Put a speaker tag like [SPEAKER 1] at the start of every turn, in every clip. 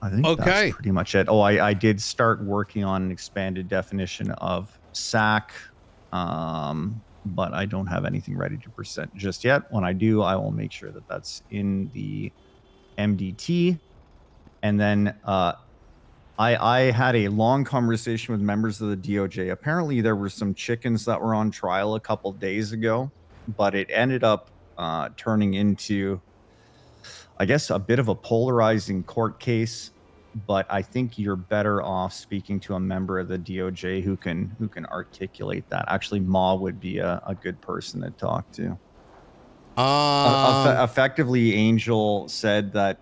[SPEAKER 1] I think that's pretty much it. Oh, I did start working on an expanded definition of SAC, but I don't have anything ready to present just yet. When I do, I will make sure that that's in the MDT. And then I had a long conversation with members of the DOJ. Apparently, there were some chickens that were on trial a couple days ago, but it ended up turning into, I guess, a bit of a polarizing court case. But I think you're better off speaking to a member of the DOJ who can articulate that. Actually, Ma would be a good person to talk to. Effectively, Angel said that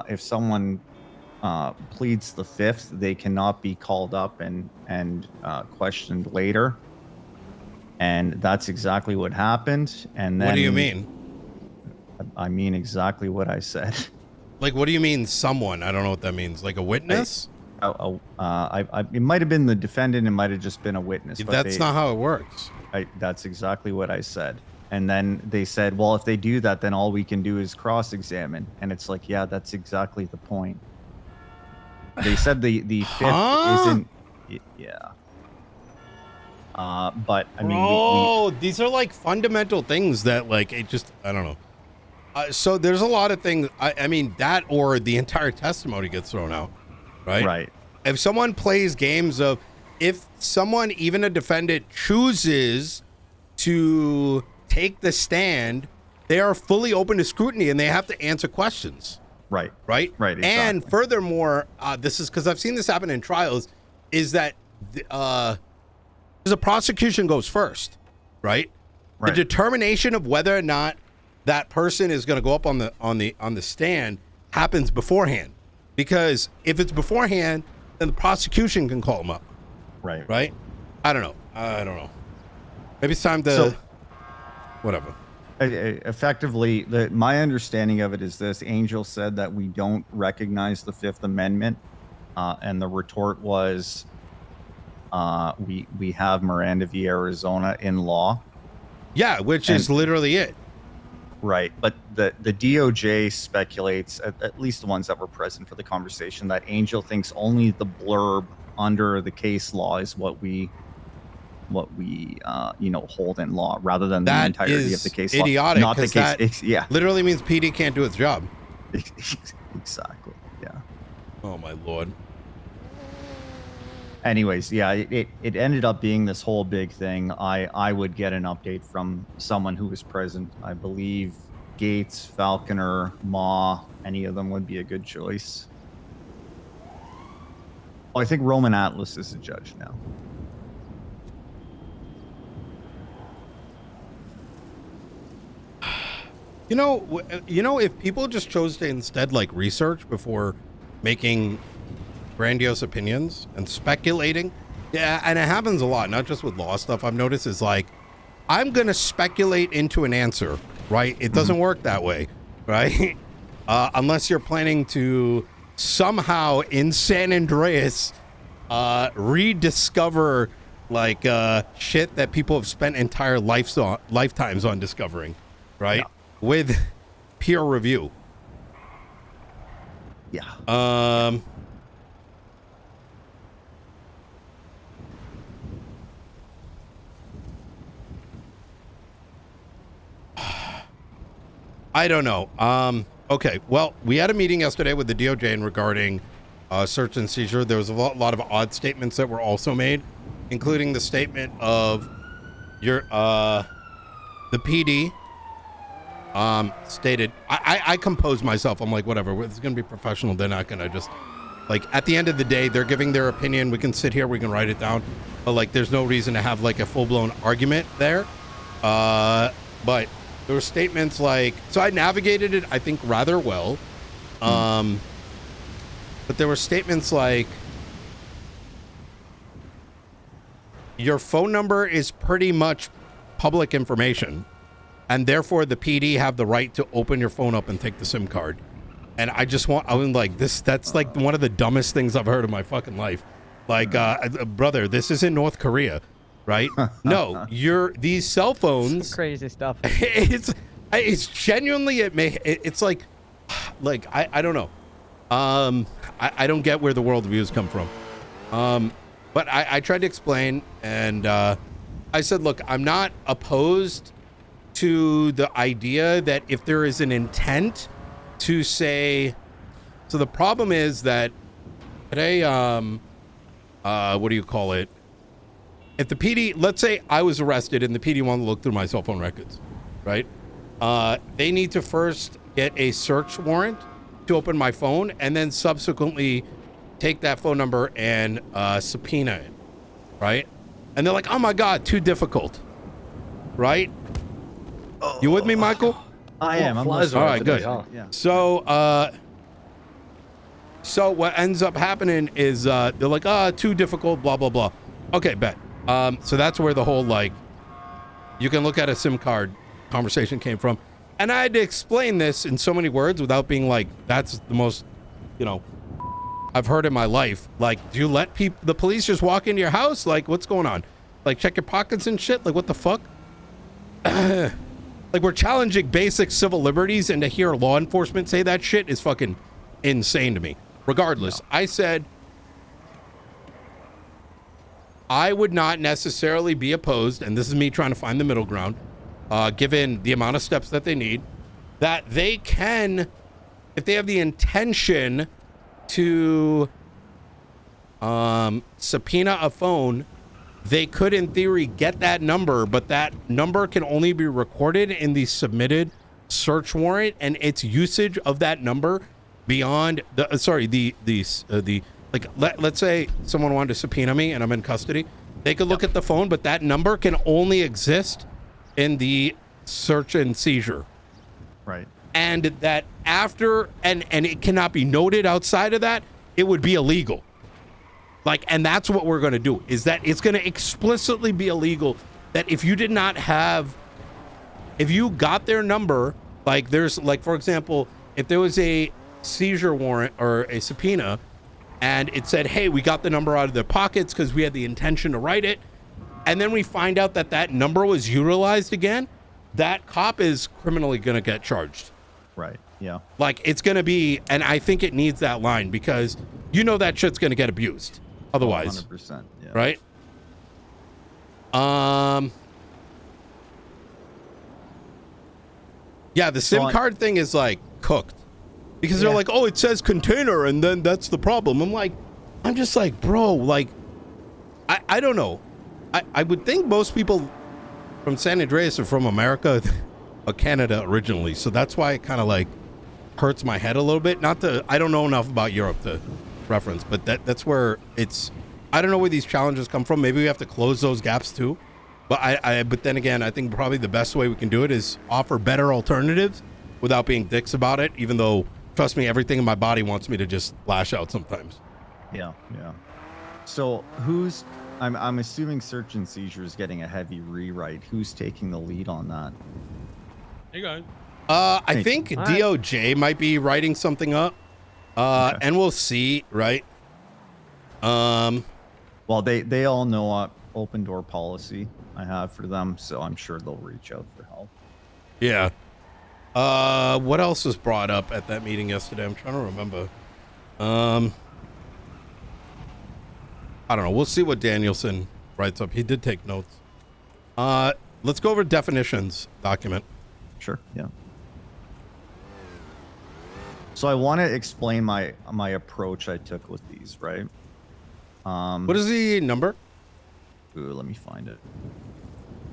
[SPEAKER 1] if someone pleads the fifth, they cannot be called up and questioned later. And that's exactly what happened. And then,
[SPEAKER 2] what do you mean?
[SPEAKER 1] I mean exactly what I said.
[SPEAKER 2] Like, what do you mean someone? I don't know what that means. Like a witness?
[SPEAKER 1] It might have been the defendant. It might have just been a witness. But
[SPEAKER 2] that's not how it works.
[SPEAKER 1] That's exactly what I said. And then they said, well, if they do that, then all we can do is cross-examine. And it's like, yeah, that's exactly the point. They said the fifth isn't... Yeah. But, I mean...
[SPEAKER 2] these are, like, fundamental things that, like, it just... I don't know. So there's a lot of things. I mean, that or the entire testimony gets thrown out, right?
[SPEAKER 1] Right.
[SPEAKER 2] If someone plays games of... If someone, even a defendant, chooses to take the stand, they are fully open to scrutiny and they have to answer questions.
[SPEAKER 1] Right.
[SPEAKER 2] Right?
[SPEAKER 1] Right, exactly.
[SPEAKER 2] And furthermore, this is because I've seen this happen in trials, is that the prosecution goes first, right? The determination of whether or not that person is going to go up on the stand happens beforehand. Because if it's beforehand, then the prosecution can call them up.
[SPEAKER 1] Right.
[SPEAKER 2] Right? I don't know. Maybe it's time to... whatever.
[SPEAKER 1] Effectively, my understanding of it is this. Angel said that we don't recognize the Fifth Amendment. And the retort was, we have Miranda v. Arizona in law.
[SPEAKER 2] Yeah, which is literally it.
[SPEAKER 1] Right. But the DOJ speculates, at least the ones that were present for the conversation, that Angel thinks only the blurb under the case law is what we hold in law, rather than the entirety of the case law.
[SPEAKER 2] Idiotic,
[SPEAKER 1] not the case.
[SPEAKER 2] That
[SPEAKER 1] yeah,
[SPEAKER 2] literally means PD can't do its job.
[SPEAKER 1] Exactly. Yeah.
[SPEAKER 2] Oh my lord.
[SPEAKER 1] Anyways, yeah, it ended up being this whole big thing. I would get an update from someone who was present. I believe Gates, Falconer, Ma, any of them would be a good choice. Well, I think Roman Atlas is a judge now.
[SPEAKER 2] You know, if people just chose to instead like research before making grandiose opinions and speculating, yeah, and it happens a lot, not just with law stuff. I've noticed is like, I'm gonna speculate into an answer, right? It doesn't work that way, right? Unless you're planning to somehow in San Andreas rediscover like shit that people have spent entire lifetimes on discovering, right? Yeah. With peer review.
[SPEAKER 1] Yeah.
[SPEAKER 2] I don't know. Okay. Well, we had a meeting yesterday with the DOJ regarding search and seizure. There was a lot of odd statements that were also made, including the statement of your the PD stated. I composed myself. I'm like, whatever. It's gonna be professional. They're not gonna just like. At the end of the day, they're giving their opinion. We can sit here. We can write it down. But like, there's no reason to have like a full blown argument there. But there were statements like, so I navigated it, I think, rather well. But there were statements like, your phone number is pretty much public information, and therefore the PD have the right to open your phone up and take the SIM card. And I was like, that's like one of the dumbest things I've heard in my fucking life. Like, brother, this isn't North Korea. Right? No, these cell phones.
[SPEAKER 3] Some crazy stuff.
[SPEAKER 2] It's genuinely, it's like I don't know. I don't get where the worldviews come from. But I tried to explain, and I said, look, I'm not opposed to the idea that if there is an intent to say, so the problem is that today, what do you call it? If the PD, let's say I was arrested and the PD wanted to look through my cell phone records, right? They need to first get a search warrant to open my phone and then subsequently take that phone number and subpoena it, right? And they're like, oh my God, too difficult, right? You with me, Michael?
[SPEAKER 1] I am. I'm
[SPEAKER 2] all
[SPEAKER 1] listening.
[SPEAKER 2] right, good.
[SPEAKER 1] Yeah.
[SPEAKER 2] So, so what ends up happening is they're like, too difficult, blah, blah, blah. Okay, bet. So that's where the whole, like, you can look at a SIM card conversation came from. And I had to explain this in so many words without being like, that's the most, you know, I've heard in my life. Like, do you let the police just walk into your house? Like, what's going on? Like, check your pockets and shit? Like, what the fuck? Like, we're challenging basic civil liberties, and to hear law enforcement say that shit is fucking insane to me. Regardless, I said I would not necessarily be opposed, and this is me trying to find the middle ground, given the amount of steps that they need, that they can, if they have the intention to subpoena a phone, they could in theory get that number, but that number can only be recorded in the submitted search warrant, and its usage of that number beyond the like, let's say someone wanted to subpoena me and I'm in custody, they could look at the phone, but that number can only exist in the search and seizure,
[SPEAKER 1] right?
[SPEAKER 2] And that after, and it cannot be noted outside of that, it would be illegal. Like, and that's what we're going to do, is that it's going to explicitly be illegal that if you did not have, if you got their number, like there's, like, for example, if there was a seizure warrant or a subpoena and it said, hey, we got the number out of their pockets because we had the intention to write it, and then we find out that that number was utilized again, that cop is criminally going to get charged.
[SPEAKER 1] Right. Yeah.
[SPEAKER 2] Like, it's going to be, and I think it needs that line because you know that shit's going to get abused otherwise.
[SPEAKER 1] 100%. Yeah.
[SPEAKER 2] Right? Yeah, the SIM card thing is like cooked because they're like, oh, it says container, and then that's the problem. I'm just like, bro, like, I don't know. I would think most people from San Andreas are from America or Canada originally, so that's why it kind of like hurts my head a little bit. Not to, I don't know enough about Europe to reference, but that's where it's, I don't know where these challenges come from. Maybe we have to close those gaps too. But but then again, I think probably the best way we can do it is offer better alternatives without being dicks about it, even though, trust me, everything in my body wants me to just lash out sometimes.
[SPEAKER 1] Yeah. Yeah. So I'm assuming search and seizure is getting a heavy rewrite. Who's taking the lead on that?
[SPEAKER 3] Hey guys.
[SPEAKER 2] I think DOJ might be writing something up,
[SPEAKER 1] Okay.
[SPEAKER 2] and we'll see, right?
[SPEAKER 1] Well, they all know open door policy I have for them, so I'm sure they'll reach out for help.
[SPEAKER 2] Yeah. What else was brought up at that meeting yesterday? I'm trying to remember. I don't know. We'll see what Danielson writes up. He did take notes. Let's go over definitions document.
[SPEAKER 1] Sure. Yeah. So I want to explain my approach I took with these, right?
[SPEAKER 2] What is the number?
[SPEAKER 1] Ooh, let me find it.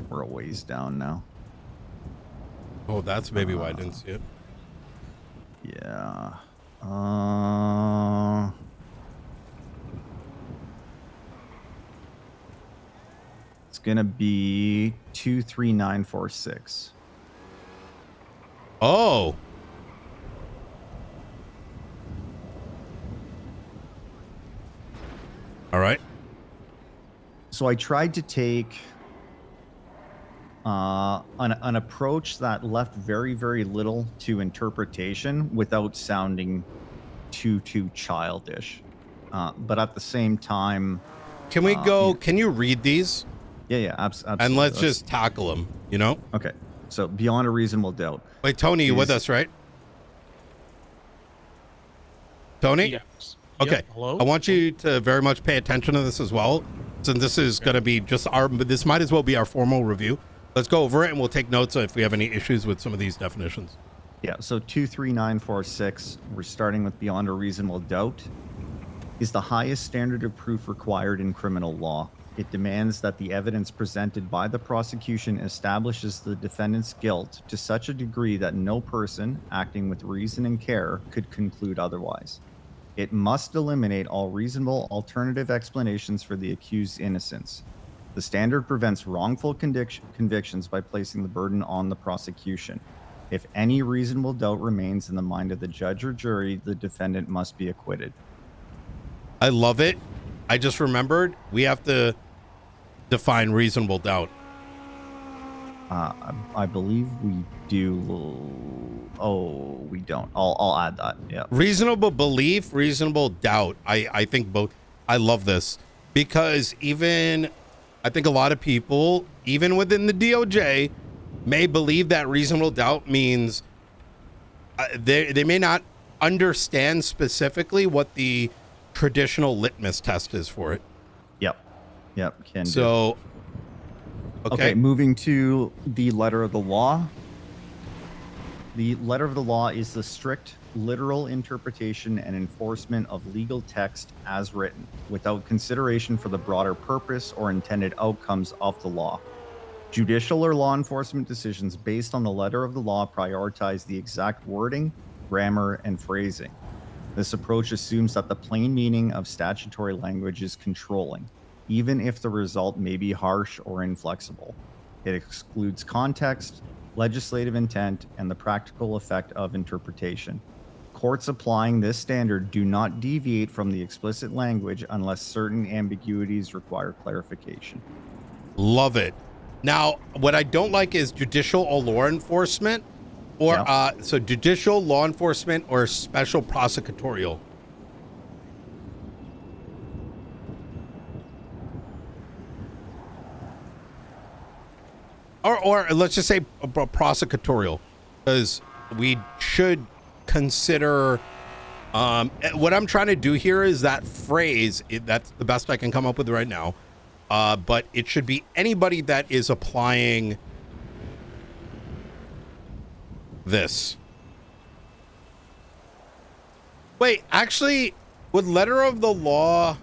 [SPEAKER 1] We're a ways down now.
[SPEAKER 2] Oh, that's maybe why I didn't see it.
[SPEAKER 1] Yeah. It's gonna be 23946.
[SPEAKER 2] Oh. All right.
[SPEAKER 1] So I tried to take an approach that left very, very little to interpretation without sounding too childish. But at the same time,
[SPEAKER 2] Can we go? Can you read these?
[SPEAKER 1] Yeah, absolutely.
[SPEAKER 2] And let's just tackle them, you know?
[SPEAKER 1] Okay. So beyond a reasonable doubt.
[SPEAKER 2] Wait, Tony, you with us, right? Tony?
[SPEAKER 3] Yes.
[SPEAKER 2] Okay.
[SPEAKER 3] Yep, hello?
[SPEAKER 2] I want you to very much pay attention to this as well. Since this is going to be just this might as well be our formal review. Let's go over it and we'll take notes if we have any issues with some of these definitions.
[SPEAKER 1] Yeah, so 23946, we're starting with beyond a reasonable doubt, is the highest standard of proof required in criminal law. It demands that the evidence presented by the prosecution establishes the defendant's guilt to such a degree that no person, acting with reason and care, could conclude otherwise. It must eliminate all reasonable alternative explanations for the accused's innocence. The standard prevents wrongful convictions by placing the burden on the prosecution. If any reasonable doubt remains in the mind of the judge or jury, the defendant must be acquitted.
[SPEAKER 2] I love it. I just remembered we have to define reasonable doubt.
[SPEAKER 1] I believe we do. Oh, we don't. I'll add that. Yeah.
[SPEAKER 2] Reasonable belief, reasonable doubt. I think both. I love this because I think a lot of people, even within the DOJ, may believe that reasonable doubt means they may not understand specifically what the traditional litmus test is for it.
[SPEAKER 1] Yep. Can do.
[SPEAKER 2] So, okay,
[SPEAKER 1] moving to the letter of the law. The letter of the law is the strict literal interpretation and enforcement of legal text as written, without consideration for the broader purpose or intended outcomes of the law. Judicial or law enforcement decisions based on the letter of the law prioritize the exact wording, grammar, and phrasing. This approach assumes that the plain meaning of statutory language is controlling, even if the result may be harsh or inflexible. It excludes context, legislative intent, and the practical effect of interpretation. Courts applying this standard do not deviate from the explicit language unless certain ambiguities require clarification.
[SPEAKER 2] love it. Now, what I don't like is judicial or law enforcement, or so judicial, law enforcement, or special prosecutorial. Or let's just say prosecutorial, because we should consider what I'm trying to do here is that phrase, that's the best I can come up with right now, but it should be anybody that is applying this. Wait, actually, with letter of the law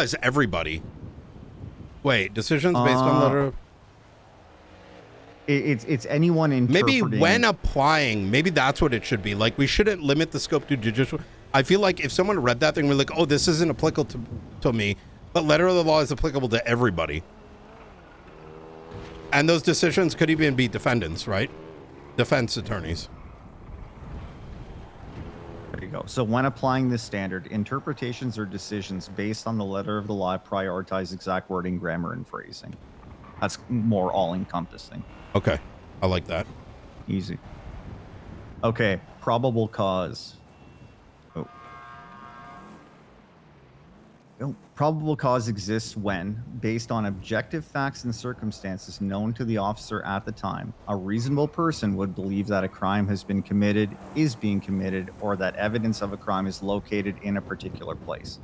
[SPEAKER 2] is everybody. Wait, decisions based on letter of...
[SPEAKER 1] It's anyone interpreting.
[SPEAKER 2] Maybe when applying, maybe that's what it should be. Like, we shouldn't limit the scope to judicial. I feel like if someone read that thing, we're like, oh, this isn't applicable to me, but letter of the law is applicable to everybody. And those decisions could even be defendants, right? Defense attorneys.
[SPEAKER 1] There you go. So when applying this standard, interpretations or decisions based on the letter of the law prioritize exact wording, grammar, and phrasing. That's more all-encompassing.
[SPEAKER 2] Okay, I like that.
[SPEAKER 1] Easy. Okay, probable cause. Probable cause exists when, based on objective facts and circumstances known to the officer at the time, a reasonable person would believe that a crime has been committed, is being committed, or that evidence of a crime is located in a particular place.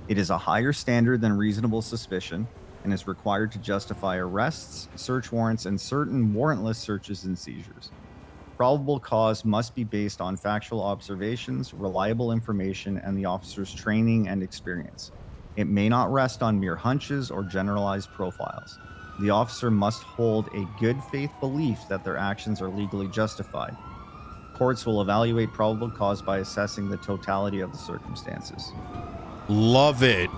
[SPEAKER 1] It is a higher standard than reasonable suspicion and is required to justify arrests, search warrants, and certain warrantless searches and seizures. Probable cause must be based on factual observations, reliable information, and the officer's training and experience. It may not rest on mere hunches or generalized profiles. The officer must hold a good faith belief that their actions are legally justified. Courts will evaluate probable cause by assessing the totality of the circumstances.
[SPEAKER 2] Love it.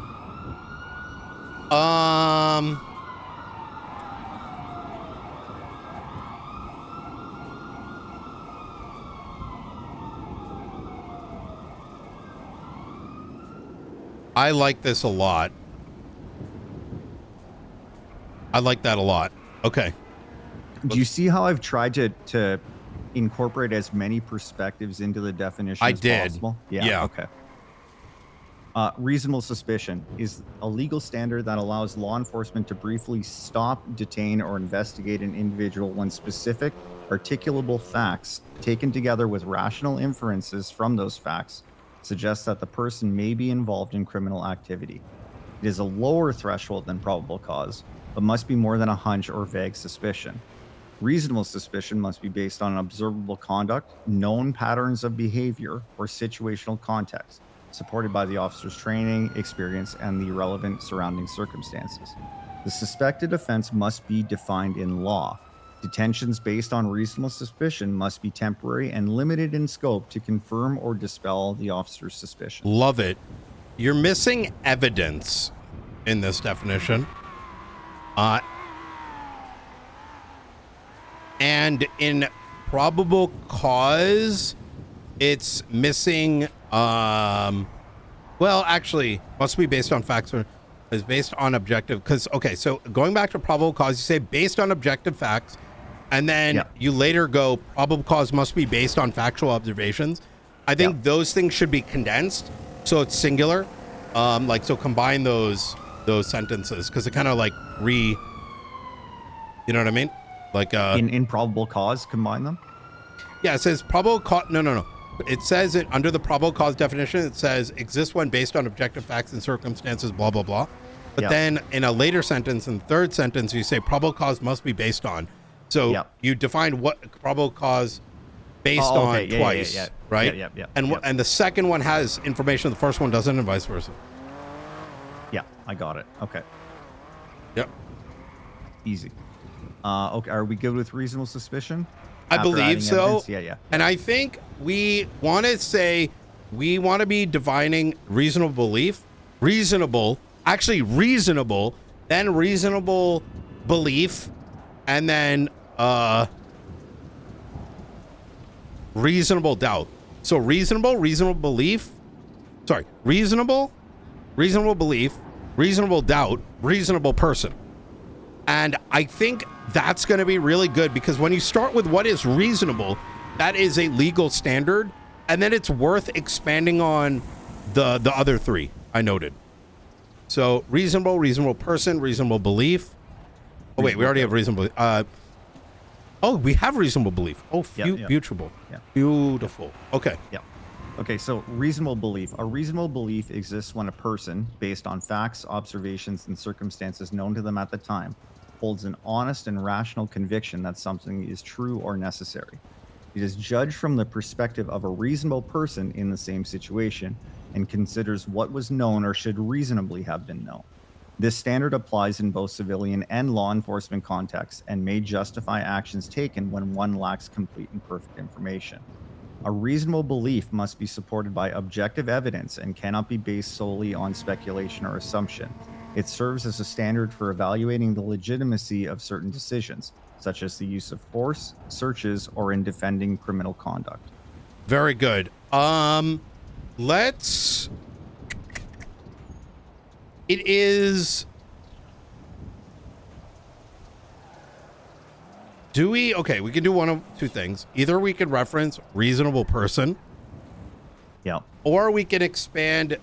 [SPEAKER 2] I like this a lot. I like that a lot. Okay.
[SPEAKER 1] Do you see how I've tried to incorporate as many perspectives into the definition as possible?
[SPEAKER 2] Yeah.
[SPEAKER 1] Okay. Reasonable suspicion is a legal standard that allows law enforcement to briefly stop, detain, or investigate an individual when specific, articulable facts, taken together with rational inferences from those facts, suggest that the person may be involved in criminal activity. It is a lower threshold than probable cause, but must be more than a hunch or vague suspicion. Reasonable suspicion must be based on observable conduct, known patterns of behavior, or situational context, supported by the officer's training, experience, and the relevant surrounding circumstances. The suspected offense must be defined in law. Detentions based on reasonable suspicion must be temporary and limited in scope to confirm or dispel the officer's suspicions.
[SPEAKER 2] Love it. You're missing evidence in this definition. And in probable cause, it's missing, well, actually, must be based on facts or is based on objective. Because, okay, so going back to probable cause, you say based on objective facts, and then you later go probable cause must be based on factual observations. I think those things should be condensed, so it's singular. Like, so combine those sentences, because it kind of like you know what I mean? Like
[SPEAKER 1] in probable cause, combine them.
[SPEAKER 2] Yeah, it says probable cause. No. It says it under the probable cause definition. It says exists when based on objective facts and circumstances, blah blah blah. But then in a later sentence, in the third sentence, you say probable cause must be based on. So you define what probable cause based on twice, right?
[SPEAKER 1] Yeah.
[SPEAKER 2] And the second one has information the first one doesn't, and vice versa.
[SPEAKER 1] Yeah, I got it. Okay.
[SPEAKER 2] Yep.
[SPEAKER 1] Easy. Okay, are we good with reasonable suspicion?
[SPEAKER 2] I believe so.
[SPEAKER 1] Evidence? Yeah.
[SPEAKER 2] And I think we want to say we want to be defining reasonable belief, reasonable, then reasonable belief, and then reasonable doubt. So reasonable belief, reasonable belief, reasonable doubt, reasonable person. And I think that's going to be really good, because when you start with what is reasonable, that is a legal standard, and then it's worth expanding on the other three I noted. So reasonable person, reasonable belief. Oh wait, we already have reasonable. We have reasonable belief. Oh, beautiful.
[SPEAKER 1] Yeah.
[SPEAKER 2] Beautiful. Okay.
[SPEAKER 1] Yeah. Okay, so reasonable belief. A reasonable belief exists when a person, based on facts, observations, and circumstances known to them at the time, holds an honest and rational conviction that something is true or necessary. It is judged from the perspective of a reasonable person in the same situation and considers what was known or should reasonably have been known. This standard applies in both civilian and law enforcement contexts and may justify actions taken when one lacks complete and perfect information. A reasonable belief must be supported by objective evidence and cannot be based solely on speculation or assumption. It serves as a standard for evaluating the legitimacy of certain decisions, such as the use of force, searches, or in defending criminal conduct.
[SPEAKER 2] Very good. It is... Okay, we can do one of two things. Either we can reference reasonable person.
[SPEAKER 1] Yeah.
[SPEAKER 2] Or we can expand,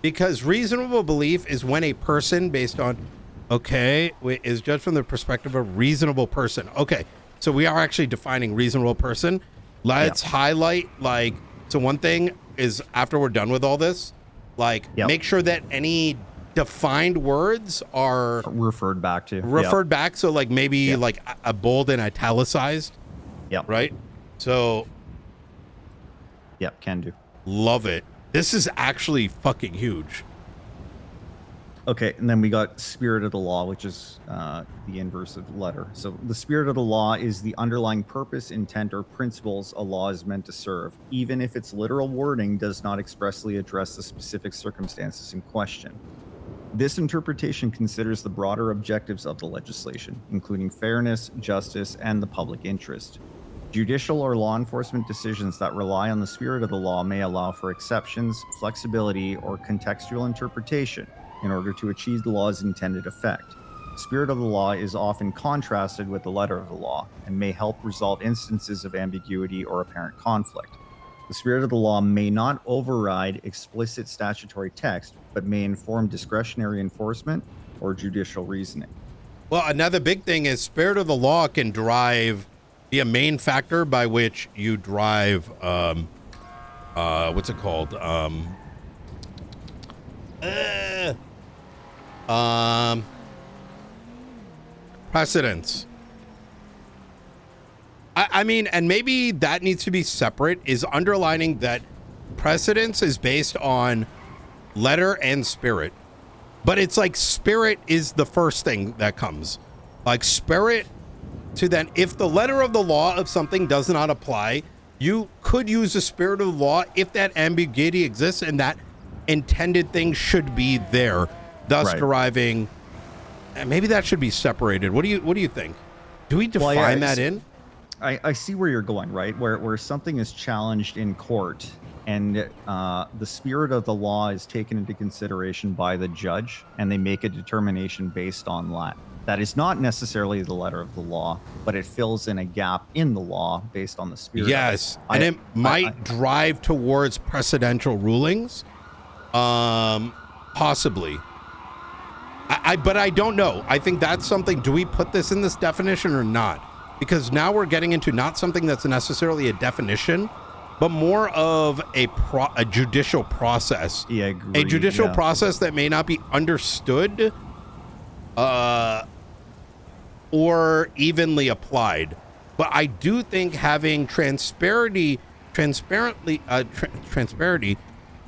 [SPEAKER 2] because reasonable belief is when a person based on, is judged from the perspective of reasonable person. Okay, so we are actually defining reasonable person. Let's highlight, so one thing is after we're done with all this, make sure that any defined words are
[SPEAKER 1] referred back to.
[SPEAKER 2] So maybe a bold and italicized.
[SPEAKER 1] Yep.
[SPEAKER 2] Right? So.
[SPEAKER 1] Yep, can do.
[SPEAKER 2] Love it. This is actually fucking huge.
[SPEAKER 1] Okay, and then we got spirit of the law, which is the inverse of letter. So the spirit of the law is the underlying purpose, intent, or principles a law is meant to serve, even if its literal wording does not expressly address the specific circumstances in question. This interpretation considers the broader objectives of the legislation, including fairness, justice, and the public interest. Judicial or law enforcement decisions that rely on the spirit of the law may allow for exceptions, flexibility, or contextual interpretation in order to achieve the law's intended effect. The spirit of the law is often contrasted with the letter of the law and may help resolve instances of ambiguity or apparent conflict. The spirit of the law may not override explicit statutory text, but may inform discretionary enforcement or judicial reasoning.
[SPEAKER 2] Well, another big thing is spirit of the law can be a main factor by which you drive, what's it called? Precedence. I mean, and maybe that needs to be separate, is underlining that precedence is based on letter and spirit. But it's like spirit is the first thing that comes. Like spirit to then, if the letter of the law of something does not apply, you could use the spirit of the law if that ambiguity exists and that intended thing should be there, thus deriving. And maybe that should be separated. What do you think? Do we define that in?
[SPEAKER 1] I see where you're going, right? Where something is challenged in court and the spirit of the law is taken into consideration by the judge and they make a determination based on that. That is not necessarily the letter of the law, but it fills in a gap in the law based on the spirit.
[SPEAKER 2] Yes, and it might drive towards precedential rulings, possibly. But I don't know. I think that's something. Do we put this in this definition or not? Because now we're getting into not something that's necessarily a definition, but more of a judicial process.
[SPEAKER 1] Yeah, I agree.
[SPEAKER 2] A judicial process that may not be understood or evenly applied. But I do think having transparency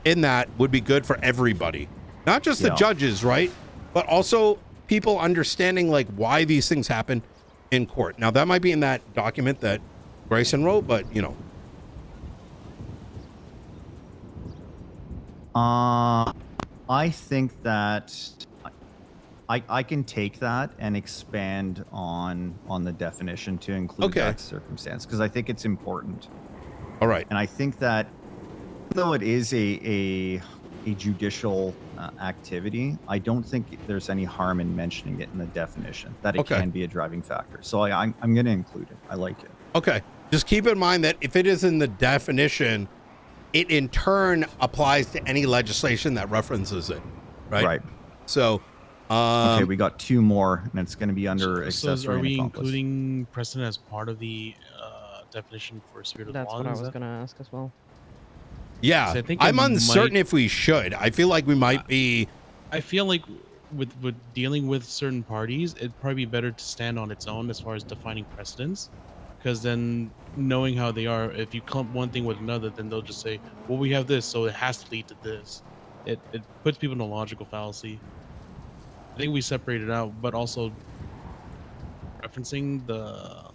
[SPEAKER 2] in that would be good for everybody. Not just the judges, right? But also people understanding like why these things happen in court. Now that might be in that document that Grayson wrote, but you know.
[SPEAKER 1] I think that I can take that and expand on the definition to include that circumstance because I think it's important.
[SPEAKER 2] All right.
[SPEAKER 1] And I think that though it is a judicial activity, I don't think there's any harm in mentioning it in the definition that it can be a driving factor. So I'm going to include it. I like it. Okay.
[SPEAKER 2] Just keep in mind that if it is in the definition, it in turn applies to any legislation that references it. Right.
[SPEAKER 1] Right.
[SPEAKER 2] So,
[SPEAKER 1] okay, we got two more, and it's going to be under accessory.
[SPEAKER 3] So are we
[SPEAKER 1] and accomplice.
[SPEAKER 3] including precedent as part of the definition for spirit of the law?
[SPEAKER 4] That's what I was going to ask as well.
[SPEAKER 2] Yeah,
[SPEAKER 3] So I think
[SPEAKER 2] I'm uncertain if we should. I feel like we might be.
[SPEAKER 3] I feel like with dealing with certain parties, it'd probably be better to stand on its own as far as defining precedents, because then knowing how they are, if you clump one thing with another, then they'll just say, well, we have this, so it has to lead to this. It puts people in a logical fallacy. I think we separate it out, but also referencing the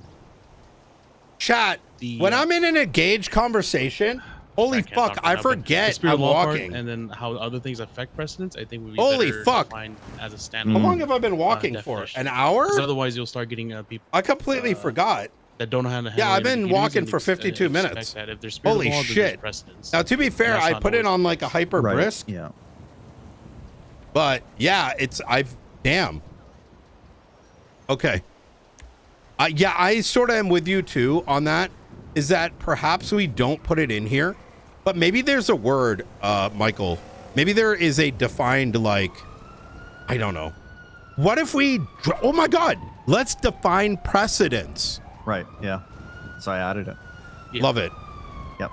[SPEAKER 2] chat. When I'm in an engaged conversation, holy fuck, I forget I'm walking.
[SPEAKER 3] And then how other things affect precedents, I think would be
[SPEAKER 2] holy
[SPEAKER 3] better
[SPEAKER 2] fuck
[SPEAKER 3] defined as a standalone.
[SPEAKER 2] How long have I been walking for? An hour?
[SPEAKER 3] Otherwise, you'll start getting people.
[SPEAKER 2] I completely forgot.
[SPEAKER 3] That don't know how to handle.
[SPEAKER 2] Yeah, I've been walking for 52 minutes.
[SPEAKER 3] That if there's
[SPEAKER 2] holy shit. Now, to be fair, I put it on like a hyper brisk.
[SPEAKER 1] Yeah.
[SPEAKER 2] But yeah, damn. Okay. Yeah, I sort of am with you too on that. Is that perhaps we don't put it in here, but maybe there's a word, Michael. Maybe there is a defined, like, I don't know. What if we, oh my God, let's define precedence.
[SPEAKER 1] Right, yeah. So I added it.
[SPEAKER 3] Yeah.
[SPEAKER 2] Love it.
[SPEAKER 1] Yep.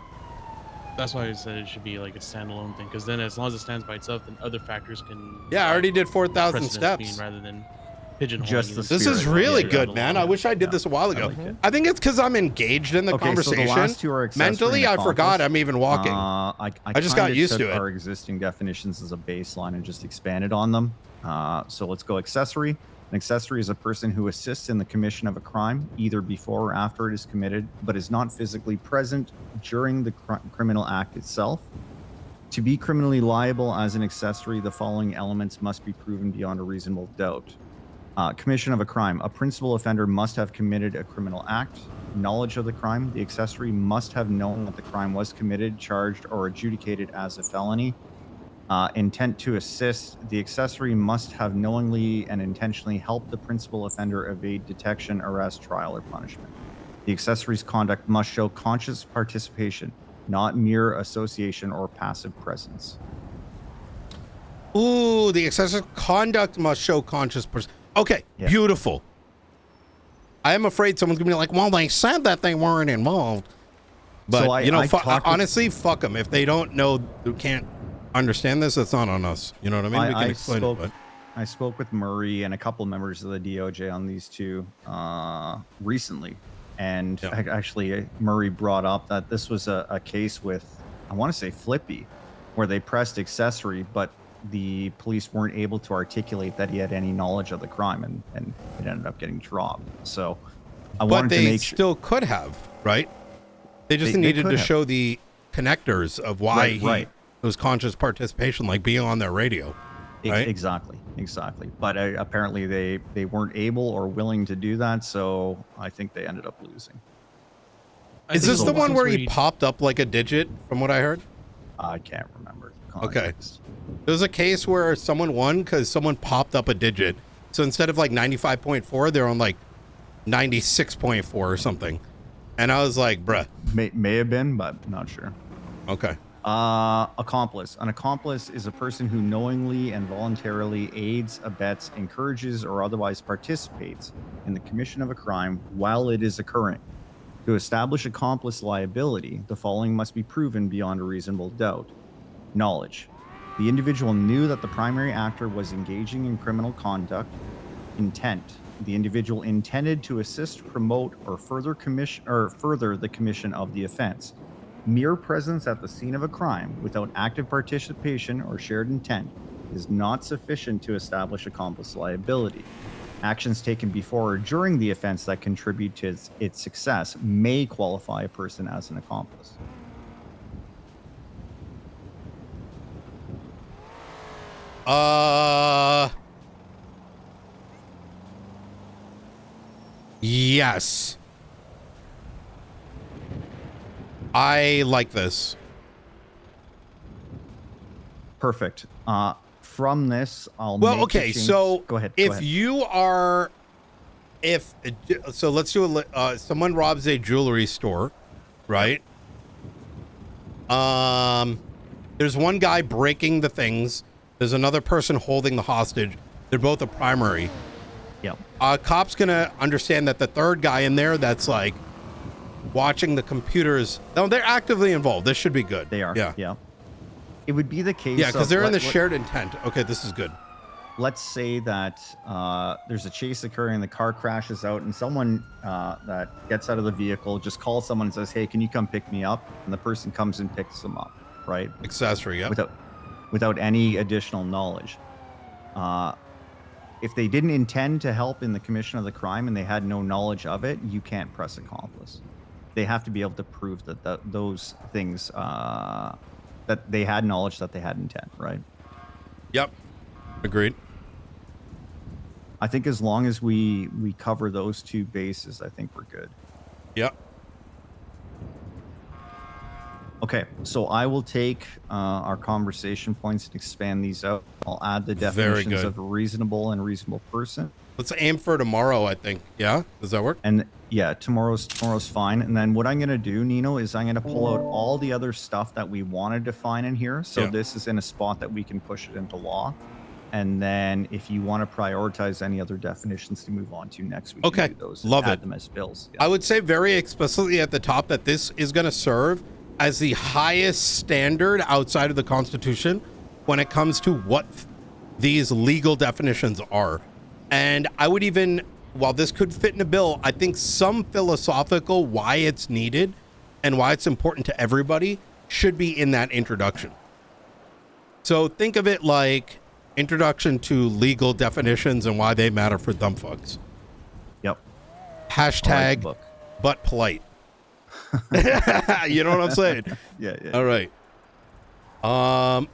[SPEAKER 3] That's why I said it should be like a standalone thing, because then as long as it stands by itself, then other factors can.
[SPEAKER 2] Yeah, I already did 4,000 steps.
[SPEAKER 3] Rather than pigeonholing.
[SPEAKER 1] Just the
[SPEAKER 2] this is really good, man. I wish I did this a while ago. I think it's because I'm engaged in the conversation.
[SPEAKER 1] So the last two are
[SPEAKER 2] mentally, I forgot I'm even walking.
[SPEAKER 1] I
[SPEAKER 2] just got used to it.
[SPEAKER 1] Our existing definitions as a baseline and just expanded on them. So let's go accessory. An accessory is a person who assists in the commission of a crime, either before or after it is committed, but is not physically present during the criminal act itself. To be criminally liable as an accessory, the following elements must be proven beyond a reasonable doubt. Commission of a crime. A principal offender must have committed a criminal act. Knowledge of the crime. The accessory must have known that the crime was committed, charged, or adjudicated as a felony. Intent to assist. The accessory must have knowingly and intentionally helped the principal offender evade detection, arrest, trial, or punishment. The accessory's conduct must show conscious participation. not mere association or passive presence.
[SPEAKER 2] Ooh, the excessive conduct must show conscious person. Okay,
[SPEAKER 1] Yeah.
[SPEAKER 2] beautiful. I am afraid someone's gonna be like, well, they said that they weren't involved. But,
[SPEAKER 1] So
[SPEAKER 2] you know,
[SPEAKER 1] honestly,
[SPEAKER 2] fuck them. If they don't know, who can't understand this, that's not on us. You know what I mean? We can explain it. But
[SPEAKER 1] I spoke with Murray and a couple members of the DOJ on these two recently. And actually, Murray brought up that this was a case with, I want to say Flippy, where they pressed accessory, but the police weren't able to articulate that he had any knowledge of the crime, and it ended up getting dropped. So I wanted to make sure.
[SPEAKER 2] But they still could have, right? They just needed to show the connectors of why it was conscious participation, like being on their radio. Right?
[SPEAKER 1] Exactly. But apparently they weren't able or willing to do that, so I think they ended up losing.
[SPEAKER 2] Is this the one where he popped up like a digit, from what I heard?
[SPEAKER 1] I can't remember.
[SPEAKER 2] Okay. There was a case where someone won because someone popped up a digit. So instead of like 95.4, they're on like 96.4 or something. And I was like, bruh.
[SPEAKER 1] May have been, but not sure.
[SPEAKER 2] Okay.
[SPEAKER 1] Accomplice. An accomplice is a person who knowingly and voluntarily aids, abets, encourages, or otherwise participates in the commission of a crime while it is occurring. To establish accomplice liability, the following must be proven beyond a reasonable doubt. Knowledge. The individual knew that the primary actor was engaging in criminal conduct. Intent. The individual intended to assist, promote, or further the commission of the offense. Mere presence at the scene of a crime without active participation or shared intent is not sufficient to establish accomplice liability. Actions taken before or during the offense that contribute to its success may qualify a person as an accomplice.
[SPEAKER 2] Yes. I like this.
[SPEAKER 1] Perfect. From this, I'll
[SPEAKER 2] so
[SPEAKER 1] go ahead.
[SPEAKER 2] If you are, so let's do someone robs a jewelry store, right? There's one guy breaking the things. There's another person holding the hostage. They're both a primary.
[SPEAKER 1] Yep.
[SPEAKER 2] Cop's gonna understand that the third guy in there that's like watching the computers. No, they're actively involved. This should be good.
[SPEAKER 1] They are.
[SPEAKER 2] Yeah.
[SPEAKER 1] It would be the case.
[SPEAKER 2] Yeah, because they're in the shared intent. Okay, this is good.
[SPEAKER 1] Let's say that there's a chase occurring, the car crashes out, and someone that gets out of the vehicle just calls someone and says, "Hey, can you come pick me up?" And the person comes and picks them up, right?
[SPEAKER 2] Accessory, yeah.
[SPEAKER 1] Without any additional knowledge. If they didn't intend to help in the commission of the crime and they had no knowledge of it, you can't press accomplice. They have to be able to prove that those things, that they had knowledge, that they had intent, right?
[SPEAKER 2] Yep. Agreed.
[SPEAKER 1] I think as long as we cover those two bases, I think we're good.
[SPEAKER 2] Yep.
[SPEAKER 1] Okay, so I will take our conversation points and expand these out. I'll add the definitions of reasonable and reasonable person.
[SPEAKER 2] Let's aim for tomorrow, I think. Yeah? Does that work?
[SPEAKER 1] And yeah, tomorrow's fine. And then what I'm going to do, Nino, is I'm going to pull out all the other stuff that we want to define in here. So this is in a spot that we can push it into law. And then if you want to prioritize any other definitions to move on to next week,
[SPEAKER 2] okay,
[SPEAKER 1] do those
[SPEAKER 2] love
[SPEAKER 1] add
[SPEAKER 2] it.
[SPEAKER 1] them as bills.
[SPEAKER 2] I would say very explicitly at the top that this is going to serve as the highest standard outside of the Constitution when it comes to what these legal definitions are. And I would even, while this could fit in a bill, I think some philosophical why it's needed and why it's important to everybody should be in that introduction. So think of it like introduction to legal definitions and why they matter for dumb fucks.
[SPEAKER 1] Yep.
[SPEAKER 2] Hashtag
[SPEAKER 1] book.
[SPEAKER 2] But polite. You know what I'm saying?
[SPEAKER 1] Yeah.
[SPEAKER 2] All right.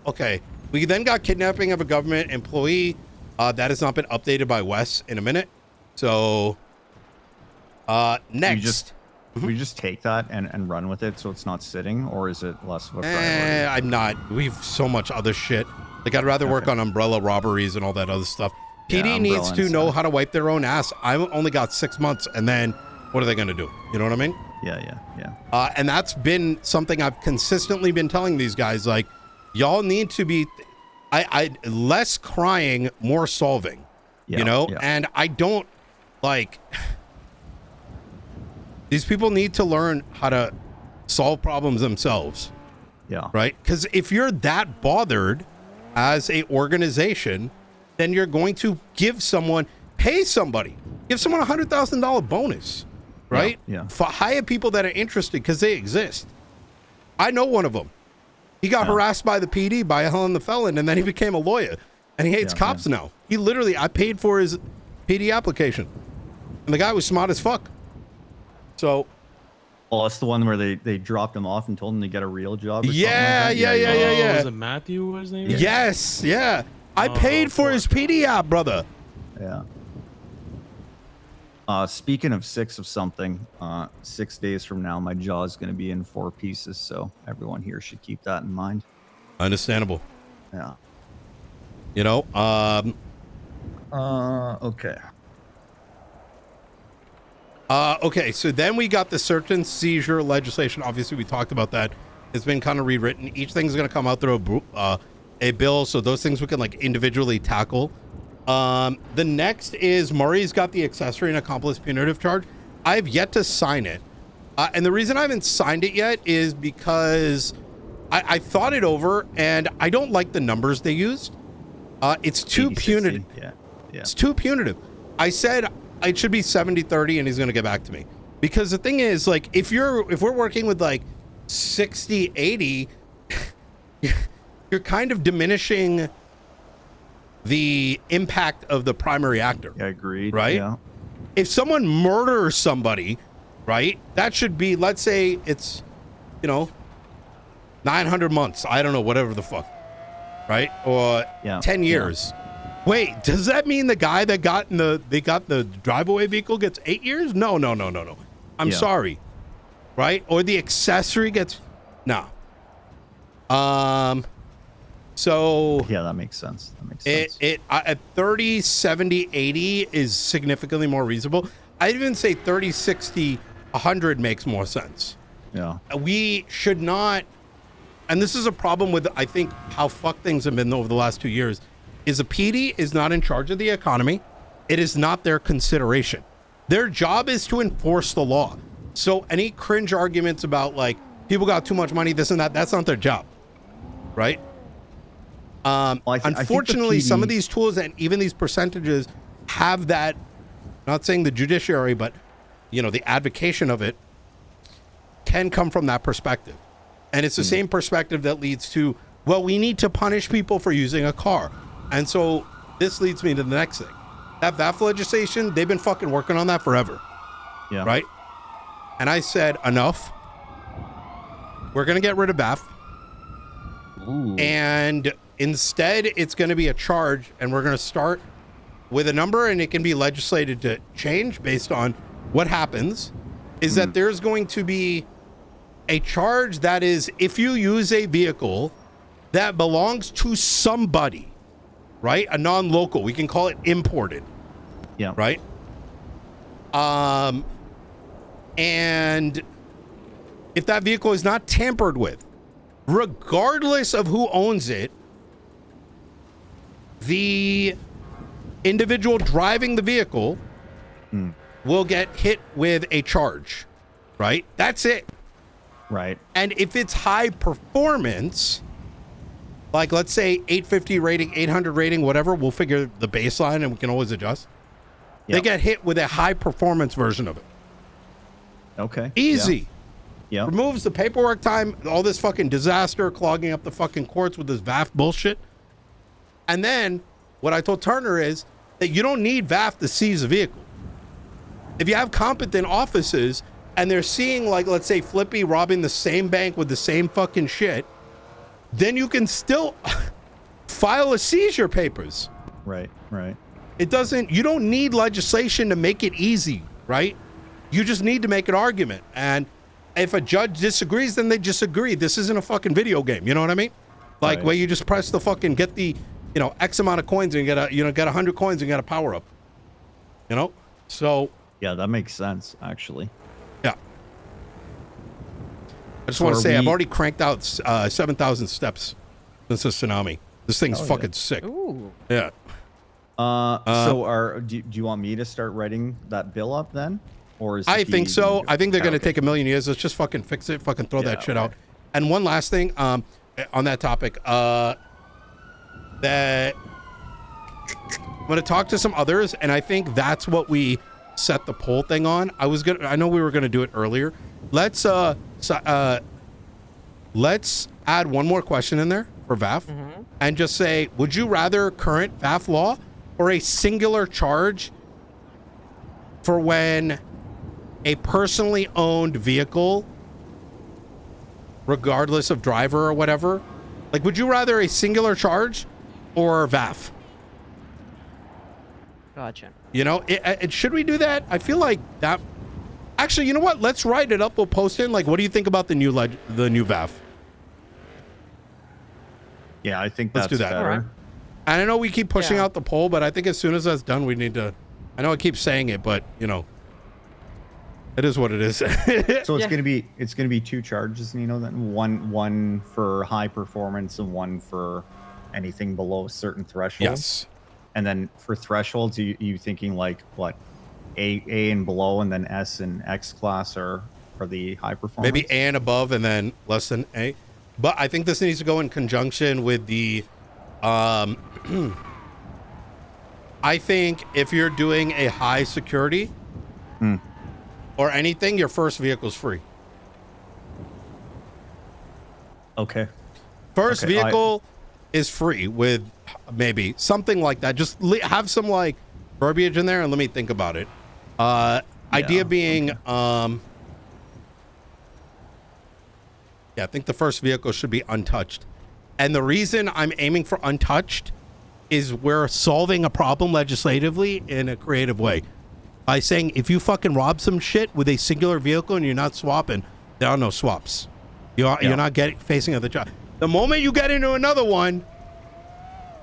[SPEAKER 2] Okay. We then got kidnapping of a government employee. That has not been updated by Wes in a minute. So next.
[SPEAKER 1] We just take that and run with it so it's not sitting, or is it less of a priority?
[SPEAKER 2] I'm not. We've so much other shit. Like, I'd rather work on umbrella robberies and all that other stuff. PD needs to know how to wipe their own ass. I only got 6 months, and then what are they going to do? You know what I mean?
[SPEAKER 1] Yeah.
[SPEAKER 2] And that's been something I've consistently been telling these guys, like, y'all need to be I less crying, more solving.
[SPEAKER 1] Yeah,
[SPEAKER 2] you know?
[SPEAKER 1] yeah.
[SPEAKER 2] And I don't like these people need to learn how to solve problems themselves.
[SPEAKER 1] Yeah.
[SPEAKER 2] Right? Because if you're that bothered as a organization, then you're going to give someone give someone $100,000 bonus. Right?
[SPEAKER 1] Yeah.
[SPEAKER 2] Hire people that are interested because they exist. I know one of them. He got harassed by the PD, by Helen the Felon, and then he became a lawyer. And he hates cops now. He literally, I paid for his PD application. And the guy was smart as fuck. So.
[SPEAKER 1] Oh, that's the one where they dropped him off and told him to get a real job or
[SPEAKER 2] yeah.
[SPEAKER 1] something like that?
[SPEAKER 3] Oh, was it Matthew, what his name is?
[SPEAKER 2] Yes, yeah. I paid for his PD app, brother.
[SPEAKER 1] Yeah. Speaking of 6 of something, 6 days from now, my jaw is going to be in 4 pieces. So everyone here should keep that in mind.
[SPEAKER 2] Understandable.
[SPEAKER 1] Yeah.
[SPEAKER 2] You know,
[SPEAKER 1] okay.
[SPEAKER 2] Okay, so then we got the search and seizure legislation. Obviously, we talked about that. It's been kind of rewritten. Each thing's going to come out through a bill, so those things we can like individually tackle. The next is Murray's got the accessory and accomplice punitive charge. I have yet to sign it. And the reason I haven't signed it yet is because I thought it over and I don't like the numbers they used. It's too
[SPEAKER 1] 80,
[SPEAKER 2] punitive.
[SPEAKER 1] 60. Yeah.
[SPEAKER 2] It's too punitive. I said it should be 70-30 and he's going to get back to me. Because the thing is, like, if we're working with like 60-80, you're kind of diminishing the impact of the primary actor.
[SPEAKER 1] I agreed.
[SPEAKER 2] Right?
[SPEAKER 1] Yeah.
[SPEAKER 2] If someone murders somebody, right, that should be, let's say it's, 900 months. I don't know, whatever the fuck. Right? Or 10 years. Yeah. Wait, does that mean the guy that got the drive-away vehicle gets 8 years? No. I'm sorry. Right? Or the accessory gets, no. So
[SPEAKER 1] yeah, that makes sense.
[SPEAKER 2] At 30, 70, 80 is significantly more reasonable. I'd even say 30, 60, 100 makes more sense.
[SPEAKER 1] Yeah.
[SPEAKER 2] We should not, and this is a problem with, I think, how fucked things have been over the last 2 years, is a PD is not in charge of the economy. It is not their consideration. Their job is to enforce the law. So any cringe arguments about like people got too much money, this and that, that's not their job. Right? Unfortunately, some of these tools and even these percentages have that, not saying the judiciary, but the advocation of it can come from that perspective. And it's the same perspective that leads to, well, we need to punish people for using a car. And so this leads me to the next thing. That VAF legislation, they've been fucking working on that forever.
[SPEAKER 1] Yeah.
[SPEAKER 2] Right? And I said, enough. We're going to get rid of VAF.
[SPEAKER 1] Ooh.
[SPEAKER 2] And instead, it's going to be a charge, and we're going to start with a number, and it can be legislated to change based on what happens, is that there's going to be a charge that is, if you use a vehicle that belongs to somebody, right? A non-local, we can call it imported.
[SPEAKER 1] Yeah.
[SPEAKER 2] Right? And if that vehicle is not tampered with, regardless of who owns it, the individual driving the vehicle will get hit with a charge, right? That's it.
[SPEAKER 1] Right.
[SPEAKER 2] And if it's high performance, like let's say 850 rating, 800 rating, whatever, we'll figure the baseline and we can always adjust. They get hit with a high performance version of it.
[SPEAKER 1] Okay.
[SPEAKER 2] Easy.
[SPEAKER 1] Yeah.
[SPEAKER 2] Removes the paperwork time, all this fucking disaster, clogging up the fucking courts with this VAF bullshit. And then what I told Turner is that you don't need VAF to seize a vehicle. If you have competent officers and they're seeing, like, let's say Flippy robbing the same bank with the same fucking shit, then you can still file a seizure papers.
[SPEAKER 1] Right.
[SPEAKER 2] You don't need legislation to make it easy, right? You just need to make an argument. And if a judge disagrees, then they disagree. This isn't a fucking video game. You know what I mean? Like where you just press the fucking, get the, X amount of coins and get 100 coins and get a power up. So.
[SPEAKER 1] Yeah, that makes sense, actually.
[SPEAKER 2] Yeah. I just want to say I've already cranked out 7,000 steps since the tsunami. This thing's fucking sick.
[SPEAKER 4] Ooh.
[SPEAKER 2] Yeah.
[SPEAKER 1] So do you want me to start writing that bill up then? Or is
[SPEAKER 2] I
[SPEAKER 1] he
[SPEAKER 2] think so. I think they're going to
[SPEAKER 1] okay.
[SPEAKER 2] take a million years. Let's just fucking fix it. Fucking throw that shit
[SPEAKER 1] okay.
[SPEAKER 2] out. And one last thing on that topic. That I'm going to talk to some others, and I think that's what we set the poll thing on. I know we were going to do it earlier. Let's add one more question in there for VAF and just say, would you rather current VAF law or a singular charge for when a personally owned vehicle, regardless of driver or whatever, like, would you rather a singular charge or VAF?
[SPEAKER 4] Gotcha.
[SPEAKER 2] You know, should we do that? I feel like that. Actually, you know what? Let's write it up. We'll post it. Like, what do you think about the new VAF?
[SPEAKER 1] Yeah, I think
[SPEAKER 2] Let's
[SPEAKER 1] that's
[SPEAKER 2] do that.
[SPEAKER 1] better.
[SPEAKER 4] All right.
[SPEAKER 2] And I know we keep pushing
[SPEAKER 4] Yeah.
[SPEAKER 2] out the poll, but I think as soon as that's done, we need to. I know I keep saying it, but you know, it is what it is.
[SPEAKER 1] So it's
[SPEAKER 4] Yeah.
[SPEAKER 1] gonna be 2 charges, Nino. Then one for high performance and one for anything below a certain threshold.
[SPEAKER 2] Yes.
[SPEAKER 1] And then for thresholds, you thinking like what, A and below, and then S and X class are the high performance.
[SPEAKER 2] Maybe A and above, and then less than A. But I think this needs to go in conjunction with the. I think if you're doing a high security or anything, your first vehicle's free.
[SPEAKER 1] Okay.
[SPEAKER 2] First
[SPEAKER 1] Okay,
[SPEAKER 2] vehicle is free with maybe something like that. Just have some like verbiage in there and let me think about it. Idea being, yeah, I think the first vehicle should be untouched. And the reason I'm aiming for untouched is we're solving a problem legislatively in a creative way. By saying if you fucking rob some shit with a singular vehicle and you're not swapping, there are no swaps. You're not facing other job. The moment you get into another one,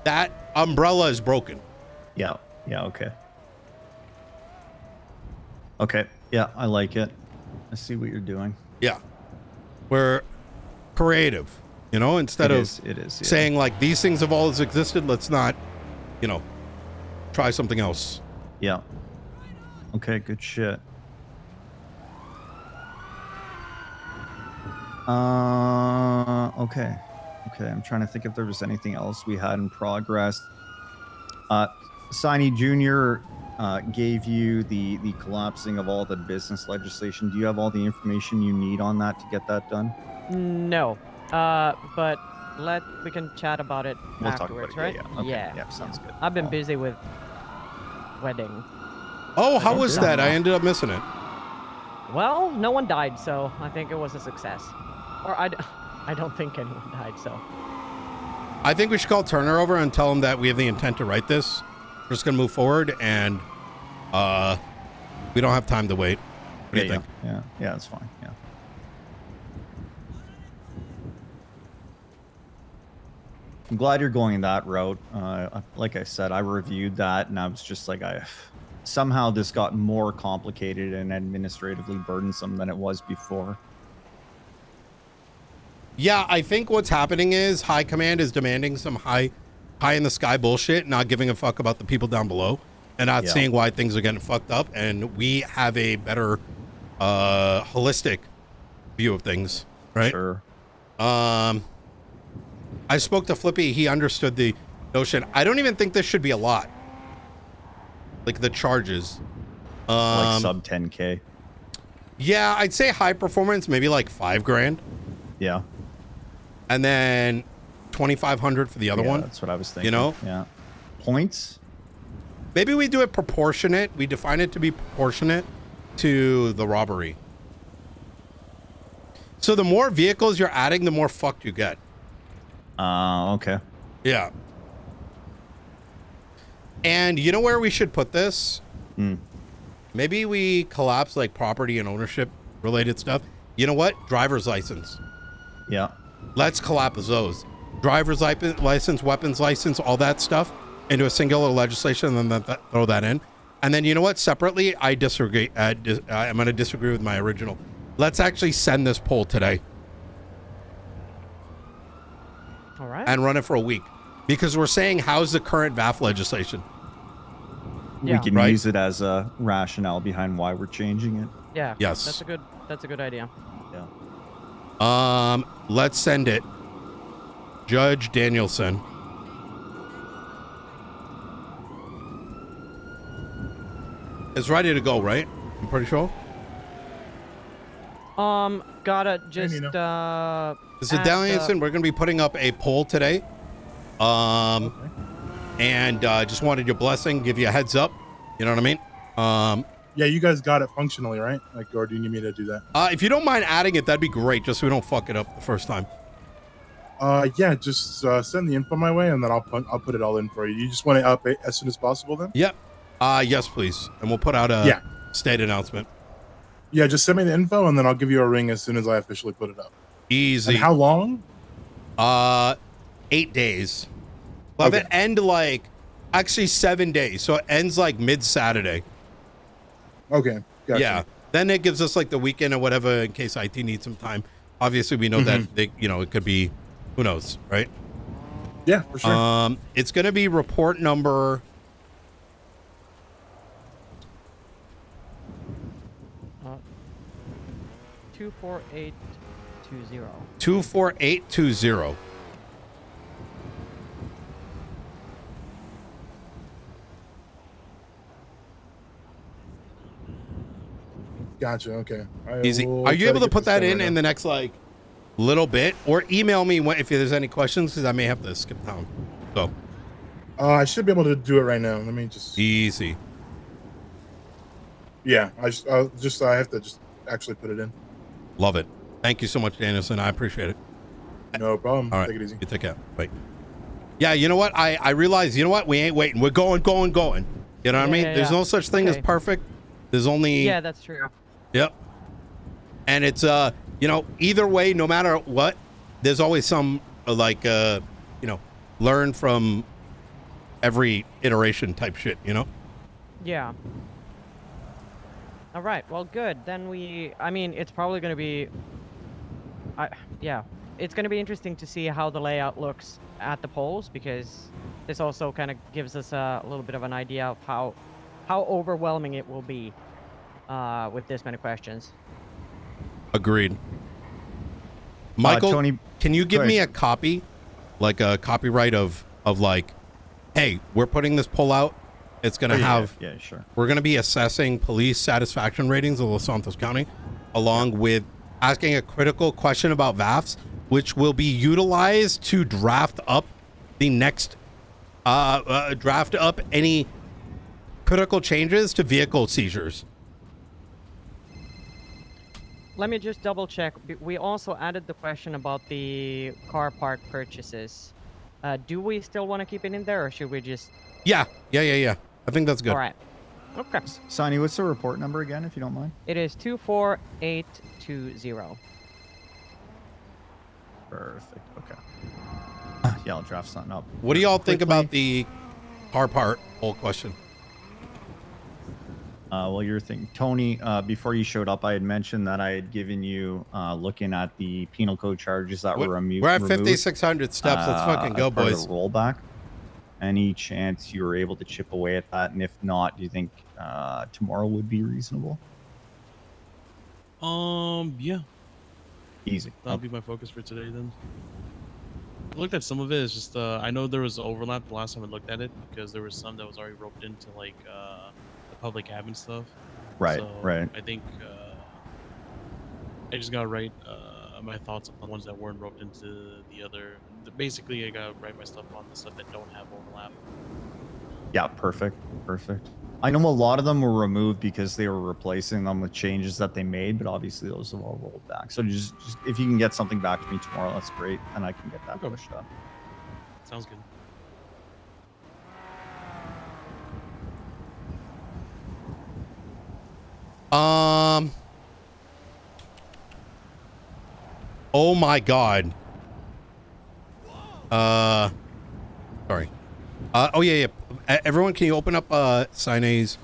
[SPEAKER 2] that umbrella is broken.
[SPEAKER 1] Yeah. Okay. Okay. Yeah, I like it. I see what you're doing.
[SPEAKER 2] Yeah. We're creative, you know, instead
[SPEAKER 1] It
[SPEAKER 2] of
[SPEAKER 1] is, yeah.
[SPEAKER 2] saying like these things have always existed. Let's not, you know, try something else.
[SPEAKER 1] Yeah. Okay, good shit. Okay. I'm trying to think if there was anything else we had in progress. Siney Jr. Gave you the collapsing of all the business legislation. Do you have all the information you need on that to get that done?
[SPEAKER 4] No. But we can chat about it
[SPEAKER 1] We'll
[SPEAKER 4] afterwards,
[SPEAKER 1] talk about it.
[SPEAKER 4] right?
[SPEAKER 1] Yeah. Okay. Yeah, sounds good.
[SPEAKER 4] I've been busy with wedding.
[SPEAKER 2] Oh, how was
[SPEAKER 4] Okay.
[SPEAKER 2] that? I ended up missing it.
[SPEAKER 4] Well, no one died, so I think it was a success. Or I don't think anyone died, so.
[SPEAKER 2] I think we should call Turner over and tell him that we have the intent to write this. We're just gonna move forward, and we don't have time to wait. What do you think?
[SPEAKER 1] Yeah, that's fine. Yeah. I'm glad you're going that route. Like I said, I reviewed that, and I was just like, somehow this got more complicated and administratively burdensome than it was before.
[SPEAKER 2] Yeah, I think what's happening is High Command is demanding some high in the sky bullshit, not giving a fuck about the people down below, and not seeing why things are getting fucked up. And we have a better holistic view of things, right?
[SPEAKER 1] Sure.
[SPEAKER 2] I spoke to Flippy. He understood the notion. I don't even think this should be a lot. Like the charges.
[SPEAKER 1] Like sub 10K.
[SPEAKER 2] Yeah, I'd say high performance, maybe like $5,000.
[SPEAKER 1] Yeah.
[SPEAKER 2] And then 2,500 for the other one.
[SPEAKER 1] That's what I was thinking.
[SPEAKER 2] You know?
[SPEAKER 1] Yeah. Points?
[SPEAKER 2] Maybe we do it proportionate. We define it to be proportionate to the robbery. So the more vehicles you're adding, the more fucked you get.
[SPEAKER 1] Okay.
[SPEAKER 2] Yeah. And you know where we should put this? Maybe we collapse like property and ownership related stuff. You know what? Driver's license.
[SPEAKER 1] Yeah.
[SPEAKER 2] Let's collapse those. Driver's license, weapons license, all that stuff into a singular legislation, and then throw that in. And then you know what? Separately, I disagree. I'm going to disagree with my original. Let's actually send this poll today.
[SPEAKER 4] All right.
[SPEAKER 2] and run it for a week, because we're saying, how's the current VAF legislation?
[SPEAKER 4] Yeah.
[SPEAKER 1] We can
[SPEAKER 2] Right.
[SPEAKER 1] use it as a rationale behind why we're changing it.
[SPEAKER 4] Yeah.
[SPEAKER 2] Yes.
[SPEAKER 4] That's a good idea.
[SPEAKER 1] Yeah.
[SPEAKER 2] Let's send it. Judge Danielson. It's ready to go, right? I'm pretty sure.
[SPEAKER 4] Gotta just
[SPEAKER 5] Nino.
[SPEAKER 2] So
[SPEAKER 4] add
[SPEAKER 2] Danielson, we're gonna be putting up a poll today.
[SPEAKER 5] Okay.
[SPEAKER 2] And just wanted your blessing, give you a heads up. You know what I mean?
[SPEAKER 5] Yeah, you guys got it functionally, right? Like, or do you need me to do that?
[SPEAKER 2] If you don't mind adding it, that'd be great, just so we don't fuck it up the first time.
[SPEAKER 5] Yeah, just send the info my way, and then I'll put it all in for you. You just want it up as soon as possible, then?
[SPEAKER 2] Yep. Yes, please. And we'll put out a state announcement.
[SPEAKER 5] Yeah, just send me the info, and then I'll give you a ring as soon as I officially put it up.
[SPEAKER 2] Easy.
[SPEAKER 5] And how long?
[SPEAKER 2] 8 days. We'll have it end like, actually 7 days. So it ends like mid-Saturday.
[SPEAKER 5] Okay, gotcha.
[SPEAKER 2] Yeah. Then it gives us like the weekend or whatever in case IT needs some time. Obviously, we know that they, it could be, who knows, right?
[SPEAKER 5] Yeah, for sure.
[SPEAKER 2] It's going to be report number
[SPEAKER 4] 24820.
[SPEAKER 2] 24820.
[SPEAKER 5] Gotcha. Okay.
[SPEAKER 2] Easy. Are you able to put that in the next like little bit, or email me if there's any questions, because I may have to skip town. So
[SPEAKER 5] I should be able to do it right now. Let me just.
[SPEAKER 2] easy.
[SPEAKER 5] Yeah, I have to just actually put it in.
[SPEAKER 2] Love it. Thank you so much, Danielson. I appreciate it.
[SPEAKER 5] No problem.
[SPEAKER 2] All right.
[SPEAKER 5] Take it easy.
[SPEAKER 2] You take care. Bye. Yeah, you know what? I realize, you know what? We ain't waiting. We're going. You know what I mean?
[SPEAKER 4] Yeah,
[SPEAKER 2] There's no such thing as perfect. There's only.
[SPEAKER 4] Yeah, that's true.
[SPEAKER 2] Yep. And it's either way, no matter what, there's always some learn from every iteration type shit,
[SPEAKER 4] Yeah. All right. Well, good. Then it's probably going to be it's going to be interesting to see how the layout looks at the polls, because this also kind of gives us a little bit of an idea of how overwhelming it will be with this many questions.
[SPEAKER 2] Agreed. Michael,
[SPEAKER 1] Tony,
[SPEAKER 2] can you give me a copy, like a copyright of like, hey, we're putting this poll out. It's going to have,
[SPEAKER 1] yeah, sure.
[SPEAKER 2] We're going to be assessing police satisfaction ratings of Los Santos County, along with asking a critical question about VAFs, which will be utilized to draft up the next, draft up any critical changes to vehicle seizures.
[SPEAKER 4] Let me just double check. We also added the question about the car park purchases. Do we still want to keep it in there, or should we just...
[SPEAKER 2] Yeah. I think that's good.
[SPEAKER 4] All right. Okay.
[SPEAKER 1] Sonny, what's the report number again, if you don't mind?
[SPEAKER 4] It is 24820.
[SPEAKER 1] Perfect. Okay. Yeah, I'll draft something up.
[SPEAKER 2] What do y'all think
[SPEAKER 1] quickly.
[SPEAKER 2] about the car part poll question?
[SPEAKER 1] Well, your thing, Tony, before you showed up, I had mentioned that I had given you looking at the penal code charges that were removed.
[SPEAKER 2] We're at 5,600 steps. Let's fucking go,
[SPEAKER 1] as part of
[SPEAKER 2] boys.
[SPEAKER 1] the rollback. Any chance you were able to chip away at that? And if not, do you think tomorrow would be reasonable?
[SPEAKER 3] Yeah.
[SPEAKER 1] Easy.
[SPEAKER 3] That'll be my focus for today then. I looked at some of it. It's just I know there was overlap the last time I looked at it, because there was some that was already roped into like the public admin stuff.
[SPEAKER 1] Right,
[SPEAKER 3] So
[SPEAKER 1] right.
[SPEAKER 3] I think I just gotta write my thoughts on the ones that weren't roped into the other. Basically, I gotta write my stuff on the stuff that don't have overlap.
[SPEAKER 1] Yeah, perfect. I know a lot of them were removed because they were replacing them with changes that they made, but obviously those have all rolled back. So just if you can get something back to me tomorrow, that's great, and I can get that pushed up.
[SPEAKER 3] Sounds good.
[SPEAKER 2] Oh my God. Sorry. Oh yeah. Everyone, can you open up Sine's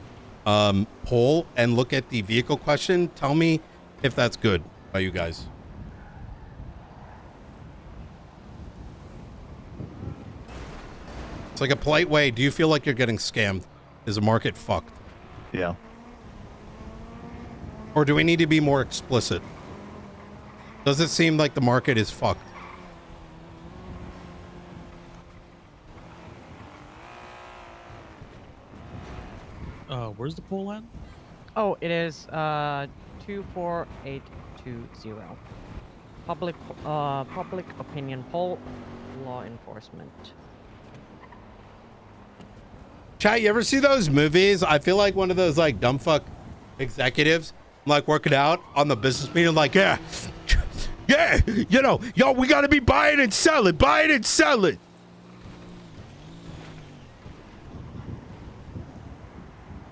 [SPEAKER 2] poll and look at the vehicle question? Tell me if that's good by you guys. It's like a polite way. Do you feel like you're getting scammed? Is the market fucked?
[SPEAKER 1] Yeah.
[SPEAKER 2] Or do we need to be more explicit? Does it seem like the market is fucked?
[SPEAKER 3] Where's the poll at?
[SPEAKER 4] Oh, it is 24820. Public opinion poll, law enforcement.
[SPEAKER 2] Chat, you ever see those movies? I feel like one of those like dumb fuck executives like working out on the business meeting, like, yeah, you know, yo, we got to be buying and selling.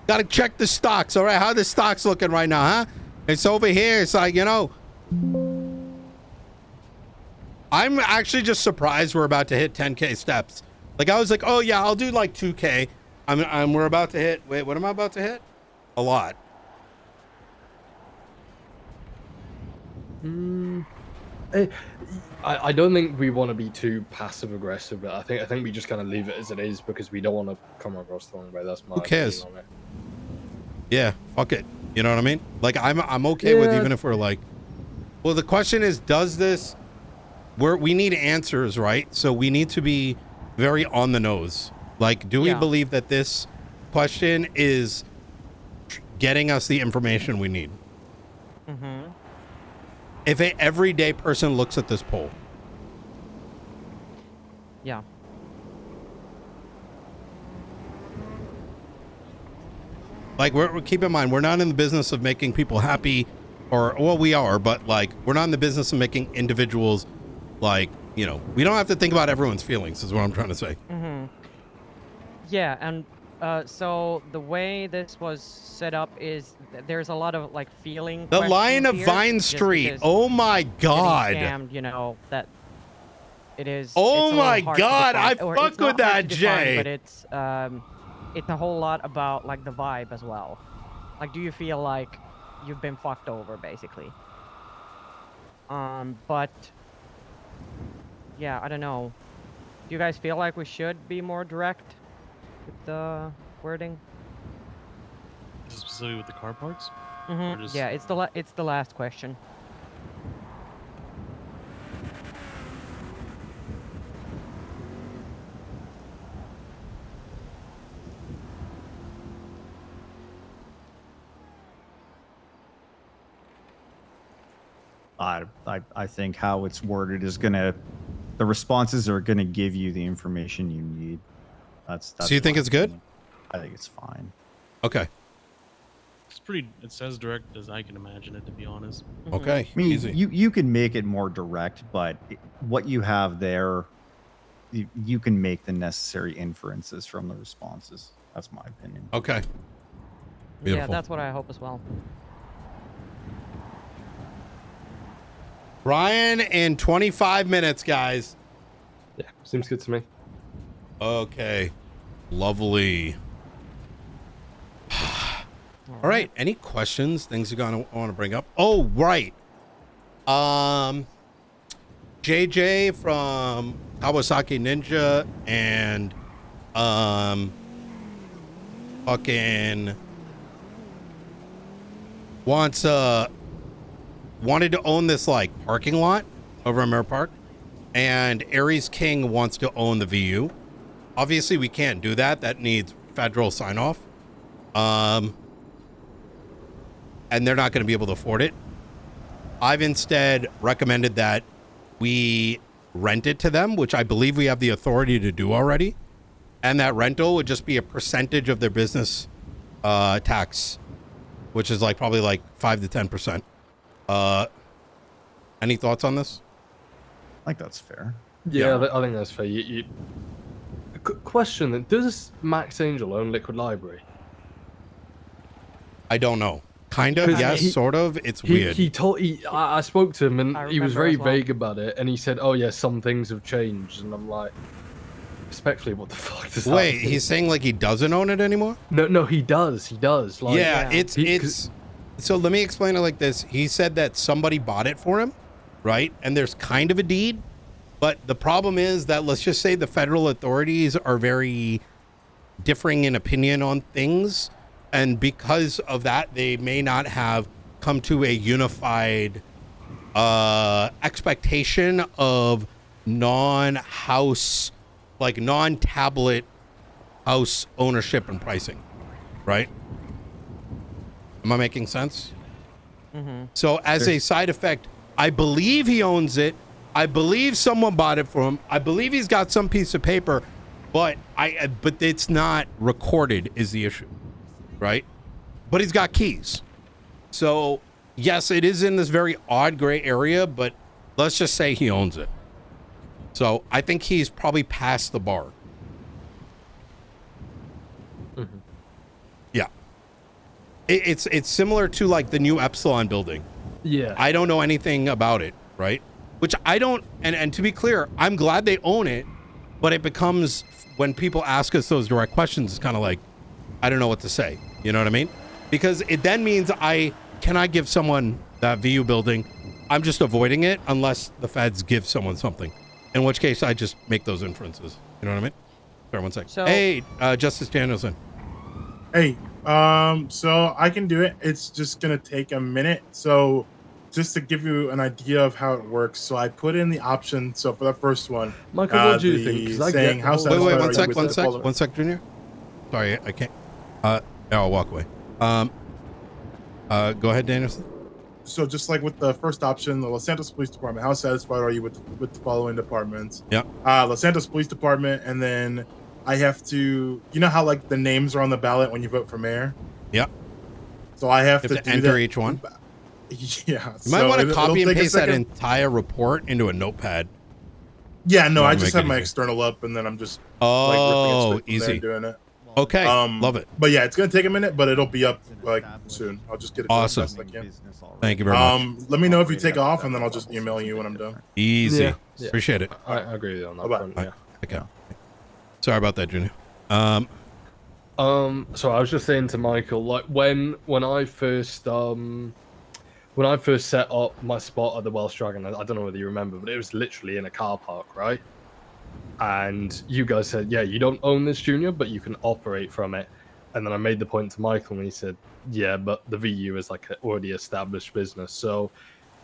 [SPEAKER 2] Got to check the stocks. All right. How are the stocks looking right now, huh? It's over here. It's like, you know, I'm actually just surprised we're about to hit 10K steps. Like, I was like, oh yeah, I'll do like 2K. We're about to hit, wait, what am I about to hit? A lot.
[SPEAKER 6] I don't think we want to be too passive aggressive, but I think we just kind of leave it as it is because we don't want to come across the wrong way. That's my
[SPEAKER 2] Who cares?
[SPEAKER 6] opinion on it.
[SPEAKER 2] Yeah, fuck it. You know what I mean? Like, I'm okay with, even if we're like, well, the question is, does this, we need answers, right? So we need to be very on the nose. Like, do we believe that this question is getting us the information we need?
[SPEAKER 4] Mm-hmm.
[SPEAKER 2] If an everyday person looks at this poll.
[SPEAKER 4] Yeah.
[SPEAKER 2] Like, keep in mind, we're not in the business of making people happy, or, well, we are, but like, we're not in the business of making individuals, like, you know, we don't have to think about everyone's feelings, is what I'm trying to say.
[SPEAKER 4] Mm-hmm. Yeah, and so the way this was set up is there's a lot of like feeling.
[SPEAKER 2] The line of
[SPEAKER 4] here,
[SPEAKER 2] Vine
[SPEAKER 4] just
[SPEAKER 2] Street.
[SPEAKER 4] because
[SPEAKER 2] Oh my God.
[SPEAKER 4] getting scammed, you know, that it is.
[SPEAKER 2] Oh
[SPEAKER 4] it's a
[SPEAKER 2] my
[SPEAKER 4] little hard to
[SPEAKER 2] God,
[SPEAKER 4] define,
[SPEAKER 2] I
[SPEAKER 4] or
[SPEAKER 2] fuck
[SPEAKER 4] it's not
[SPEAKER 2] with that,
[SPEAKER 4] hard to define,
[SPEAKER 2] Jay.
[SPEAKER 4] But it's a whole lot about like the vibe as well. Like, do you feel like you've been fucked over, basically? But yeah, I don't know. Do you guys feel like we should be more direct with the wording?
[SPEAKER 3] Specifically with the car parts?
[SPEAKER 4] Mm-hmm.
[SPEAKER 3] just-
[SPEAKER 4] Yeah, it's the last question.
[SPEAKER 1] I think how it's worded is gonna, the responses are gonna give you the information you need. That's
[SPEAKER 2] So you think
[SPEAKER 1] my
[SPEAKER 2] it's good?
[SPEAKER 1] opinion. I think it's fine.
[SPEAKER 2] Okay.
[SPEAKER 3] It's as direct as I can imagine it, to be honest.
[SPEAKER 2] Okay.
[SPEAKER 1] I mean,
[SPEAKER 2] Easy.
[SPEAKER 1] you can make it more direct, but what you have there, you can make the necessary inferences from the responses. That's my opinion.
[SPEAKER 2] Okay.
[SPEAKER 4] Yeah,
[SPEAKER 2] Beautiful.
[SPEAKER 4] that's what I hope as well.
[SPEAKER 2] Ryan in 25 minutes, guys.
[SPEAKER 6] Yeah, seems good to me.
[SPEAKER 2] Okay. Lovely. All right. Any questions? Things you're gonna want to bring up? Oh, right. JJ from Kawasaki Ninja and fucking wanted to own this like parking lot over in Mirror Park, and Aries King wants to own the VU. Obviously, we can't do that. That needs federal sign off. And they're not going to be able to afford it. I've instead recommended that we rent it to them, which I believe we have the authority to do already. And that rental would just be a percentage of their business tax, which is like probably like 5 to 10%. Any thoughts on this?
[SPEAKER 1] I think that's fair.
[SPEAKER 6] Yeah, I think that's fair. Question then, does Max Angel own Liquid Library?
[SPEAKER 2] I don't know. Kind of,
[SPEAKER 6] 'Cause
[SPEAKER 2] yes, sort of. It's weird.
[SPEAKER 6] I spoke to him and
[SPEAKER 4] I
[SPEAKER 6] he was
[SPEAKER 4] remember
[SPEAKER 6] very
[SPEAKER 4] as well.
[SPEAKER 6] vague about it, and he said, "Oh yeah, some things have changed," and I'm like, respectfully, what the fuck does that
[SPEAKER 2] Wait,
[SPEAKER 6] mean?
[SPEAKER 2] he's saying like he doesn't own it anymore?
[SPEAKER 6] No, he does. Like,
[SPEAKER 2] Yeah,
[SPEAKER 4] yeah.
[SPEAKER 2] it's so let me explain it like this. He said that somebody bought it for him, right? And there's kind of a deed, But the problem is that, let's just say the federal authorities are very differing in opinion on things. And because of that, they may not have come to a unified expectation of non-house, like non-tablet house ownership and pricing, right? Am I making sense?
[SPEAKER 4] Mm-hmm.
[SPEAKER 2] So as a side effect, I believe he owns it. I believe someone bought it for him. I believe he's got some piece of paper, but it's not recorded is the issue, right? But he's got keys. So yes, it is in this very odd gray area, but let's just say he owns it. So I think he's probably past the bar.
[SPEAKER 6] Mm-hmm.
[SPEAKER 2] Yeah. It's similar to like the new Epsilon building.
[SPEAKER 6] Yeah.
[SPEAKER 2] I don't know anything about it, right? Which I don't, and to be clear, I'm glad they own it, but it becomes, when people ask us those direct questions, it's kind of like, I don't know what to say. You know what I mean? Because it then means I cannot give someone that VU building. I'm just avoiding it unless the feds give someone something. In which case, I just make those inferences. You know what I mean? Sorry, one sec.
[SPEAKER 4] So-
[SPEAKER 2] Hey, Justice Danielson.
[SPEAKER 5] Hey, so I can do it. It's just gonna take a minute. So just to give you an idea of how it works, so I put in the option. So for the first one,
[SPEAKER 6] Michael, what do you think? 'Cause I
[SPEAKER 5] saying
[SPEAKER 6] get
[SPEAKER 5] how
[SPEAKER 6] the whole-
[SPEAKER 2] Wait,
[SPEAKER 5] satisfied are you with the following-
[SPEAKER 2] one sec, Junior. Sorry, I can't. I'll walk away. Go ahead, Danielson.
[SPEAKER 5] So just like with the first option, the Los Santos Police Department, how satisfied are you with the following departments?
[SPEAKER 2] Yeah.
[SPEAKER 5] Los Santos Police Department, and then I have to, you know how like the names are on the ballot when you vote for mayor?
[SPEAKER 2] Yeah.
[SPEAKER 5] So I have
[SPEAKER 2] You
[SPEAKER 5] to
[SPEAKER 2] have to
[SPEAKER 5] do
[SPEAKER 2] enter
[SPEAKER 5] that.
[SPEAKER 2] each one.
[SPEAKER 5] Yeah.
[SPEAKER 2] You might want to copy and paste that entire report into a notepad.
[SPEAKER 5] Yeah, no,
[SPEAKER 2] Wanna
[SPEAKER 5] I just
[SPEAKER 2] make
[SPEAKER 5] have
[SPEAKER 2] it
[SPEAKER 5] my
[SPEAKER 2] easy.
[SPEAKER 5] external up, and then I'm just
[SPEAKER 2] Oh,
[SPEAKER 5] ripping it straight from
[SPEAKER 2] easy.
[SPEAKER 5] there doing it.
[SPEAKER 2] Okay, love it.
[SPEAKER 5] But yeah, it's gonna take a minute, but it'll be up like soon. I'll just get it done
[SPEAKER 2] Awesome.
[SPEAKER 5] as best I can.
[SPEAKER 2] Thank you very much.
[SPEAKER 5] Let me know if you take off, and then I'll just email you when I'm done.
[SPEAKER 2] Easy.
[SPEAKER 6] Yeah.
[SPEAKER 2] Appreciate it.
[SPEAKER 6] I agree with you on that
[SPEAKER 5] Bye-bye.
[SPEAKER 6] front. Yeah.
[SPEAKER 2] Okay. Sorry about that, Junior.
[SPEAKER 6] So I was just saying to Michael, like when I first set up my spot at the Welsh Dragon, I don't know whether you remember, but it was literally in a car park, right? And you guys said, yeah, you don't own this, Junior, but you can operate from it. And then I made the point to Michael, and he said, yeah, but the VU is like an already established business. So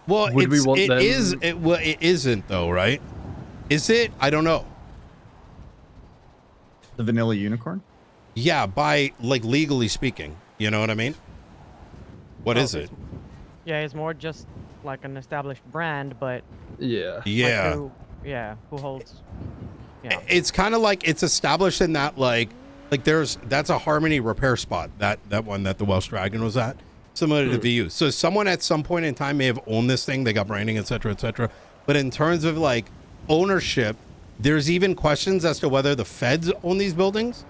[SPEAKER 2] Well,
[SPEAKER 6] would we want
[SPEAKER 2] it
[SPEAKER 6] them...
[SPEAKER 2] is. Well, it isn't though, right? Is it? I don't know.
[SPEAKER 1] The vanilla unicorn?
[SPEAKER 2] Yeah, by like legally speaking, you know what I mean? What is it?
[SPEAKER 4] Yeah, it's more just like an established brand, but
[SPEAKER 6] Yeah.
[SPEAKER 4] like
[SPEAKER 2] Yeah.
[SPEAKER 4] who holds? Yeah.
[SPEAKER 2] It's kind of like it's established in that like that's a Harmony repair spot, that one that the Welsh Dragon was at, similar to the VU. So someone at some point in time may have owned this thing, they got branding, etc., etc. But in terms of like ownership, there's even questions as to whether the feds own these buildings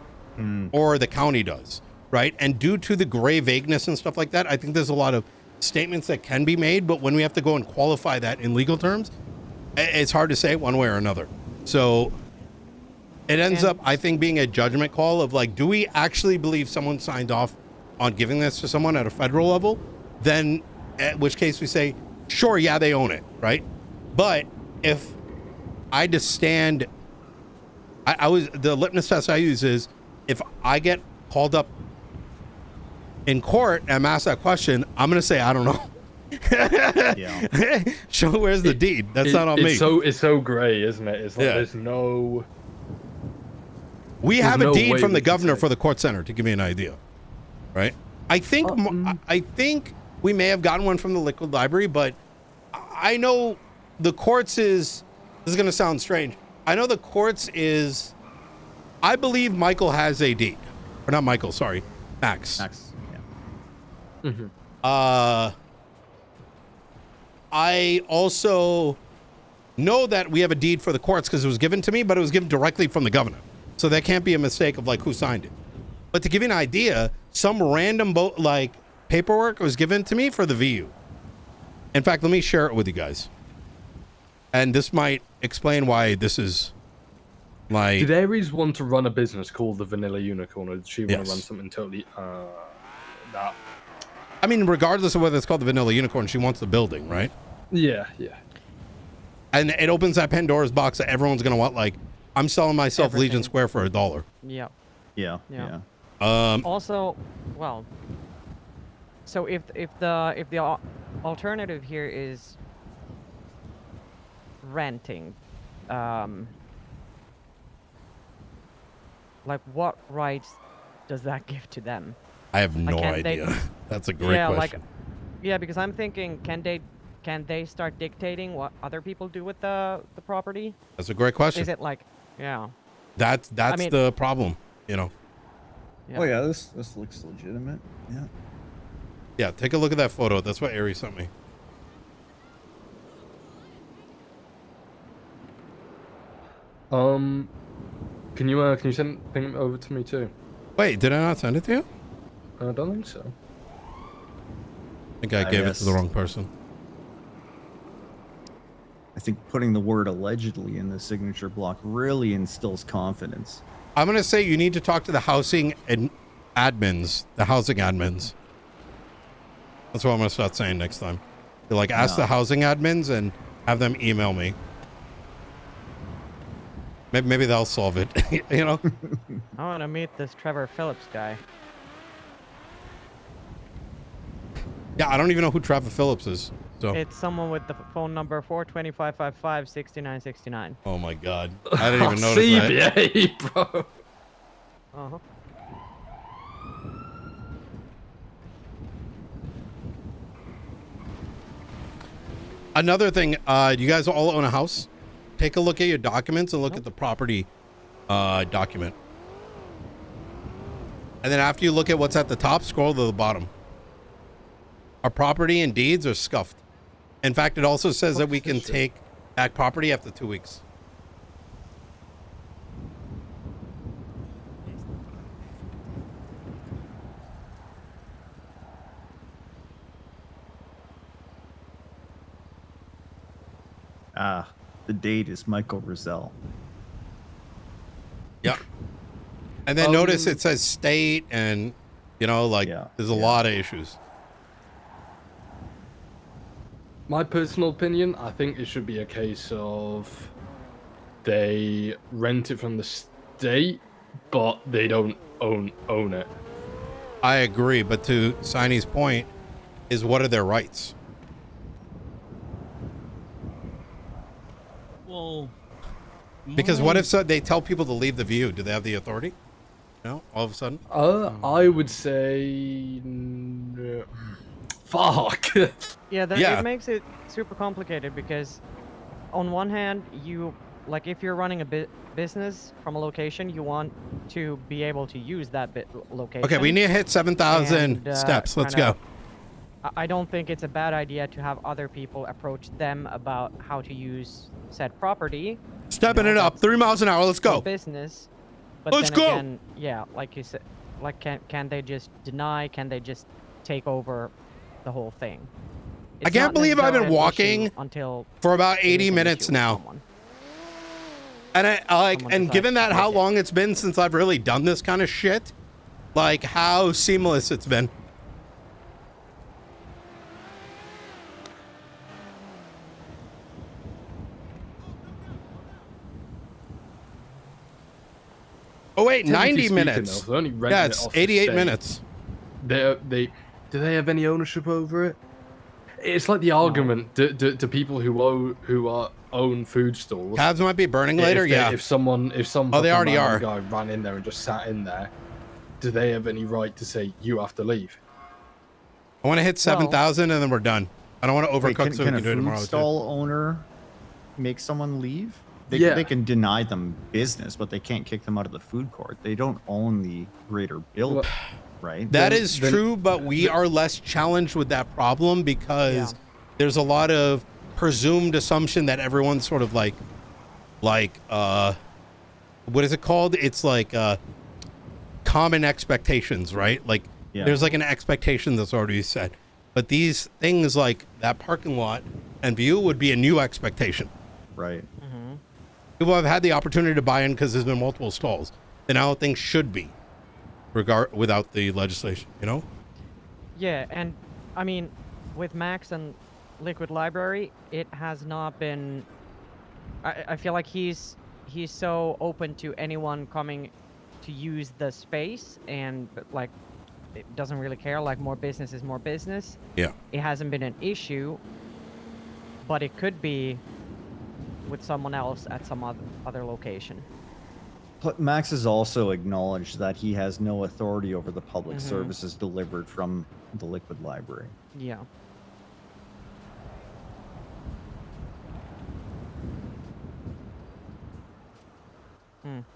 [SPEAKER 2] or the county does, right? And due to the gray vagueness and stuff like that, I think there's a lot of statements that can be made, but when we have to go and qualify that in legal terms, it's hard to say one way or another. So it ends up, I think, being a judgment call of like, do we actually believe someone signed off on giving this to someone at a federal level? Then, at which case we say, sure, yeah, they own it, right? But if I just stand, the litmus test I use is if I get called up in court and I'm asked that question, I'm going to say, I don't know.
[SPEAKER 1] Yeah.
[SPEAKER 2] Show where's the deed. That's not on me.
[SPEAKER 6] It's so gray, isn't it? It's like
[SPEAKER 2] Yeah.
[SPEAKER 6] there's no...
[SPEAKER 2] We
[SPEAKER 6] There's
[SPEAKER 2] have a
[SPEAKER 6] no
[SPEAKER 2] deed
[SPEAKER 6] way
[SPEAKER 2] from
[SPEAKER 6] we
[SPEAKER 2] the
[SPEAKER 6] can
[SPEAKER 2] governor
[SPEAKER 6] say.
[SPEAKER 2] for the court center, to give you an idea, right? I think we may have gotten one from the Liquid Library, but I know the courts is. This is going to sound strange. I know the courts is. I believe Michael has a deed, or not Michael. Sorry, Max.
[SPEAKER 1] Max. Yeah.
[SPEAKER 2] I also know that we have a deed for the courts because it was given to me, but it was given directly from the governor. So there can't be a mistake of like who signed it. But to give you an idea, some random paperwork was given to me for the VU. In fact, let me share it with you guys. And this might explain why this is like...
[SPEAKER 6] Did Aries want to run a business called the Vanilla Unicorn, or did she want
[SPEAKER 2] Yes.
[SPEAKER 6] to run something totally... that?
[SPEAKER 2] I mean, regardless of whether it's called the Vanilla Unicorn, she wants the building, right?
[SPEAKER 6] Yeah.
[SPEAKER 2] And it opens that Pandora's box that everyone's gonna want. Like, I'm selling myself
[SPEAKER 4] Everything.
[SPEAKER 2] Legion Square for $1.
[SPEAKER 4] Yeah.
[SPEAKER 1] Yeah.
[SPEAKER 4] Yeah.
[SPEAKER 1] Yeah.
[SPEAKER 4] Also, well, so if the alternative here is renting, like what rights does that give to them?
[SPEAKER 2] I have no
[SPEAKER 4] can't they-
[SPEAKER 2] idea. That's a great question.
[SPEAKER 4] Yeah, because I'm thinking, can they start dictating what other people do with the property?
[SPEAKER 2] That's a great question.
[SPEAKER 4] Is it like, yeah,
[SPEAKER 2] That's
[SPEAKER 4] mean-
[SPEAKER 2] the problem, you know.
[SPEAKER 4] yeah.
[SPEAKER 1] Oh yeah, this looks legitimate. Yeah.
[SPEAKER 2] Yeah, take a look at that photo. That's what Ari sent me.
[SPEAKER 6] Can you send thing over to me too?
[SPEAKER 2] Wait, did I not send it to you?
[SPEAKER 6] I don't think so.
[SPEAKER 2] I think I gave it to the
[SPEAKER 1] yes.
[SPEAKER 2] wrong person.
[SPEAKER 1] I think putting the word allegedly in the signature block really instills confidence.
[SPEAKER 2] I'm gonna say you need to talk to the housing admins, the housing admins. That's what I'm gonna start saying next time. You're like, ask the housing admins and have them email me. Maybe they'll solve it. You know.
[SPEAKER 4] I want to meet this Trevor Phillips guy.
[SPEAKER 2] Yeah, I don't even know who Trevor Phillips is. So.
[SPEAKER 4] It's someone with the phone number 425556969.
[SPEAKER 2] Oh my God, I didn't even notice that.
[SPEAKER 6] CBA, bro.
[SPEAKER 4] Uh-huh.
[SPEAKER 2] Another thing, you guys all own a house? Take a look at your documents and look at the property document. And then after you look at what's at the top, scroll to the bottom. Our property and deeds are scuffed. In fact, it also says that we can take back property after 2 weeks.
[SPEAKER 1] Ah, the date is Michael Rizal.
[SPEAKER 2] Yep. And then notice it says state and, you know, like there's a lot of issues.
[SPEAKER 6] My personal opinion, I think it should be a case of they rent it from the state, but they don't own it.
[SPEAKER 2] I agree, but to Signy's point is what are their rights?
[SPEAKER 3] Well,
[SPEAKER 2] Because what if they tell people to leave the view? Do they have the authority? No, all of a sudden?
[SPEAKER 6] I would say no. Fuck.
[SPEAKER 4] Yeah,
[SPEAKER 2] Yeah.
[SPEAKER 4] it makes it super complicated because on one hand, like if you're running a business from a location, you want to be able to use that location.
[SPEAKER 2] Okay, we need to hit 7,000
[SPEAKER 4] and,
[SPEAKER 2] steps. Let's
[SPEAKER 4] kinda-
[SPEAKER 2] go.
[SPEAKER 4] I don't think it's a bad idea to have other people approach them about how to use said property.
[SPEAKER 2] Stepping it up. 3 miles an hour. Let's
[SPEAKER 4] for
[SPEAKER 2] go.
[SPEAKER 4] Business. But
[SPEAKER 2] Let's
[SPEAKER 4] then
[SPEAKER 2] go.
[SPEAKER 4] Again, yeah, like you said, like can they just deny? Can they just take over the whole thing?
[SPEAKER 2] I
[SPEAKER 4] It's
[SPEAKER 2] can't
[SPEAKER 4] not
[SPEAKER 2] believe I've been
[SPEAKER 4] necessarily an issue
[SPEAKER 2] walking
[SPEAKER 4] until
[SPEAKER 2] for about
[SPEAKER 4] it is
[SPEAKER 2] 80
[SPEAKER 4] an
[SPEAKER 2] minutes
[SPEAKER 4] issue with
[SPEAKER 2] now.
[SPEAKER 4] someone.
[SPEAKER 2] And
[SPEAKER 4] Someone
[SPEAKER 2] and given
[SPEAKER 4] decides
[SPEAKER 2] that
[SPEAKER 4] to
[SPEAKER 2] how
[SPEAKER 4] take it.
[SPEAKER 2] long it's been since I've really done this kind of shit, like how seamless it's been. Oh wait, 90 minutes.
[SPEAKER 6] Though, they're only renting
[SPEAKER 2] Yeah,
[SPEAKER 6] it
[SPEAKER 2] it's
[SPEAKER 6] off the
[SPEAKER 2] 88
[SPEAKER 6] state.
[SPEAKER 2] minutes.
[SPEAKER 6] They do they have any ownership over it? It's like the argument to people who own food stalls.
[SPEAKER 2] Cabs might be burning
[SPEAKER 6] If
[SPEAKER 2] later.
[SPEAKER 6] they-
[SPEAKER 2] Yeah.
[SPEAKER 6] If some
[SPEAKER 2] Oh, they
[SPEAKER 6] fucking
[SPEAKER 2] already
[SPEAKER 6] random
[SPEAKER 2] are.
[SPEAKER 6] guy ran in there and just sat in there, do they have any right to say you have to leave?
[SPEAKER 2] I want to hit 7,000 and then we're done. I don't want to
[SPEAKER 1] Wait,
[SPEAKER 2] overcook so we
[SPEAKER 1] can
[SPEAKER 2] can
[SPEAKER 1] a
[SPEAKER 2] do it
[SPEAKER 1] food
[SPEAKER 2] tomorrow. too.
[SPEAKER 1] stall owner make someone leave?
[SPEAKER 6] Yeah.
[SPEAKER 1] They can deny them business, but they can't kick them out of the food court. They don't own the greater building,
[SPEAKER 6] Well,
[SPEAKER 1] right?
[SPEAKER 2] That
[SPEAKER 6] Then-
[SPEAKER 2] is
[SPEAKER 6] then-
[SPEAKER 2] true, but we are less challenged with that problem because
[SPEAKER 4] Yeah.
[SPEAKER 2] there's a lot of presumed assumption that everyone's sort of like what is it called? It's like common expectations, right? Like
[SPEAKER 1] Yeah.
[SPEAKER 2] there's like an expectation that's already set. But these things like that parking lot and view would be a new expectation.
[SPEAKER 1] Right.
[SPEAKER 2] People have had the opportunity to buy in because there's been multiple stalls, and now things should be without the legislation, you know?
[SPEAKER 4] Yeah, and I mean, with Max and Liquid Library, it has not been I feel like he's so open to anyone coming to use the space, and like it doesn't really care. Like more business is more business.
[SPEAKER 2] Yeah.
[SPEAKER 4] It hasn't been an issue, but it could be with someone else at some other location.
[SPEAKER 1] But Max has also acknowledged that he has no authority over the public services delivered from the Liquid Library.
[SPEAKER 4] Yeah.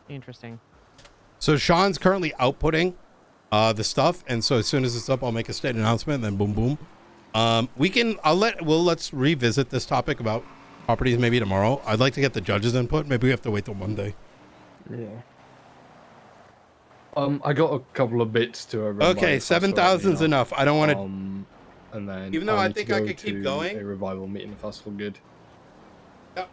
[SPEAKER 4] Interesting.
[SPEAKER 2] So Sean's currently outputting the stuff, and so as soon as it's up, I'll make a state announcement, and then boom, boom. Let's revisit this topic about properties maybe tomorrow. I'd like to get the judge's input. Maybe we have to wait till Monday.
[SPEAKER 6] Yeah. I got a couple of bits to run by
[SPEAKER 2] Okay,
[SPEAKER 6] if that's all right,
[SPEAKER 2] 7,000's
[SPEAKER 6] Nino.
[SPEAKER 2] enough. I don't want to.
[SPEAKER 6] And then
[SPEAKER 2] Even though I
[SPEAKER 6] need to
[SPEAKER 2] think I
[SPEAKER 6] go
[SPEAKER 2] could keep
[SPEAKER 6] to
[SPEAKER 2] going.
[SPEAKER 6] a revival meeting if that's all good.
[SPEAKER 2] Yep.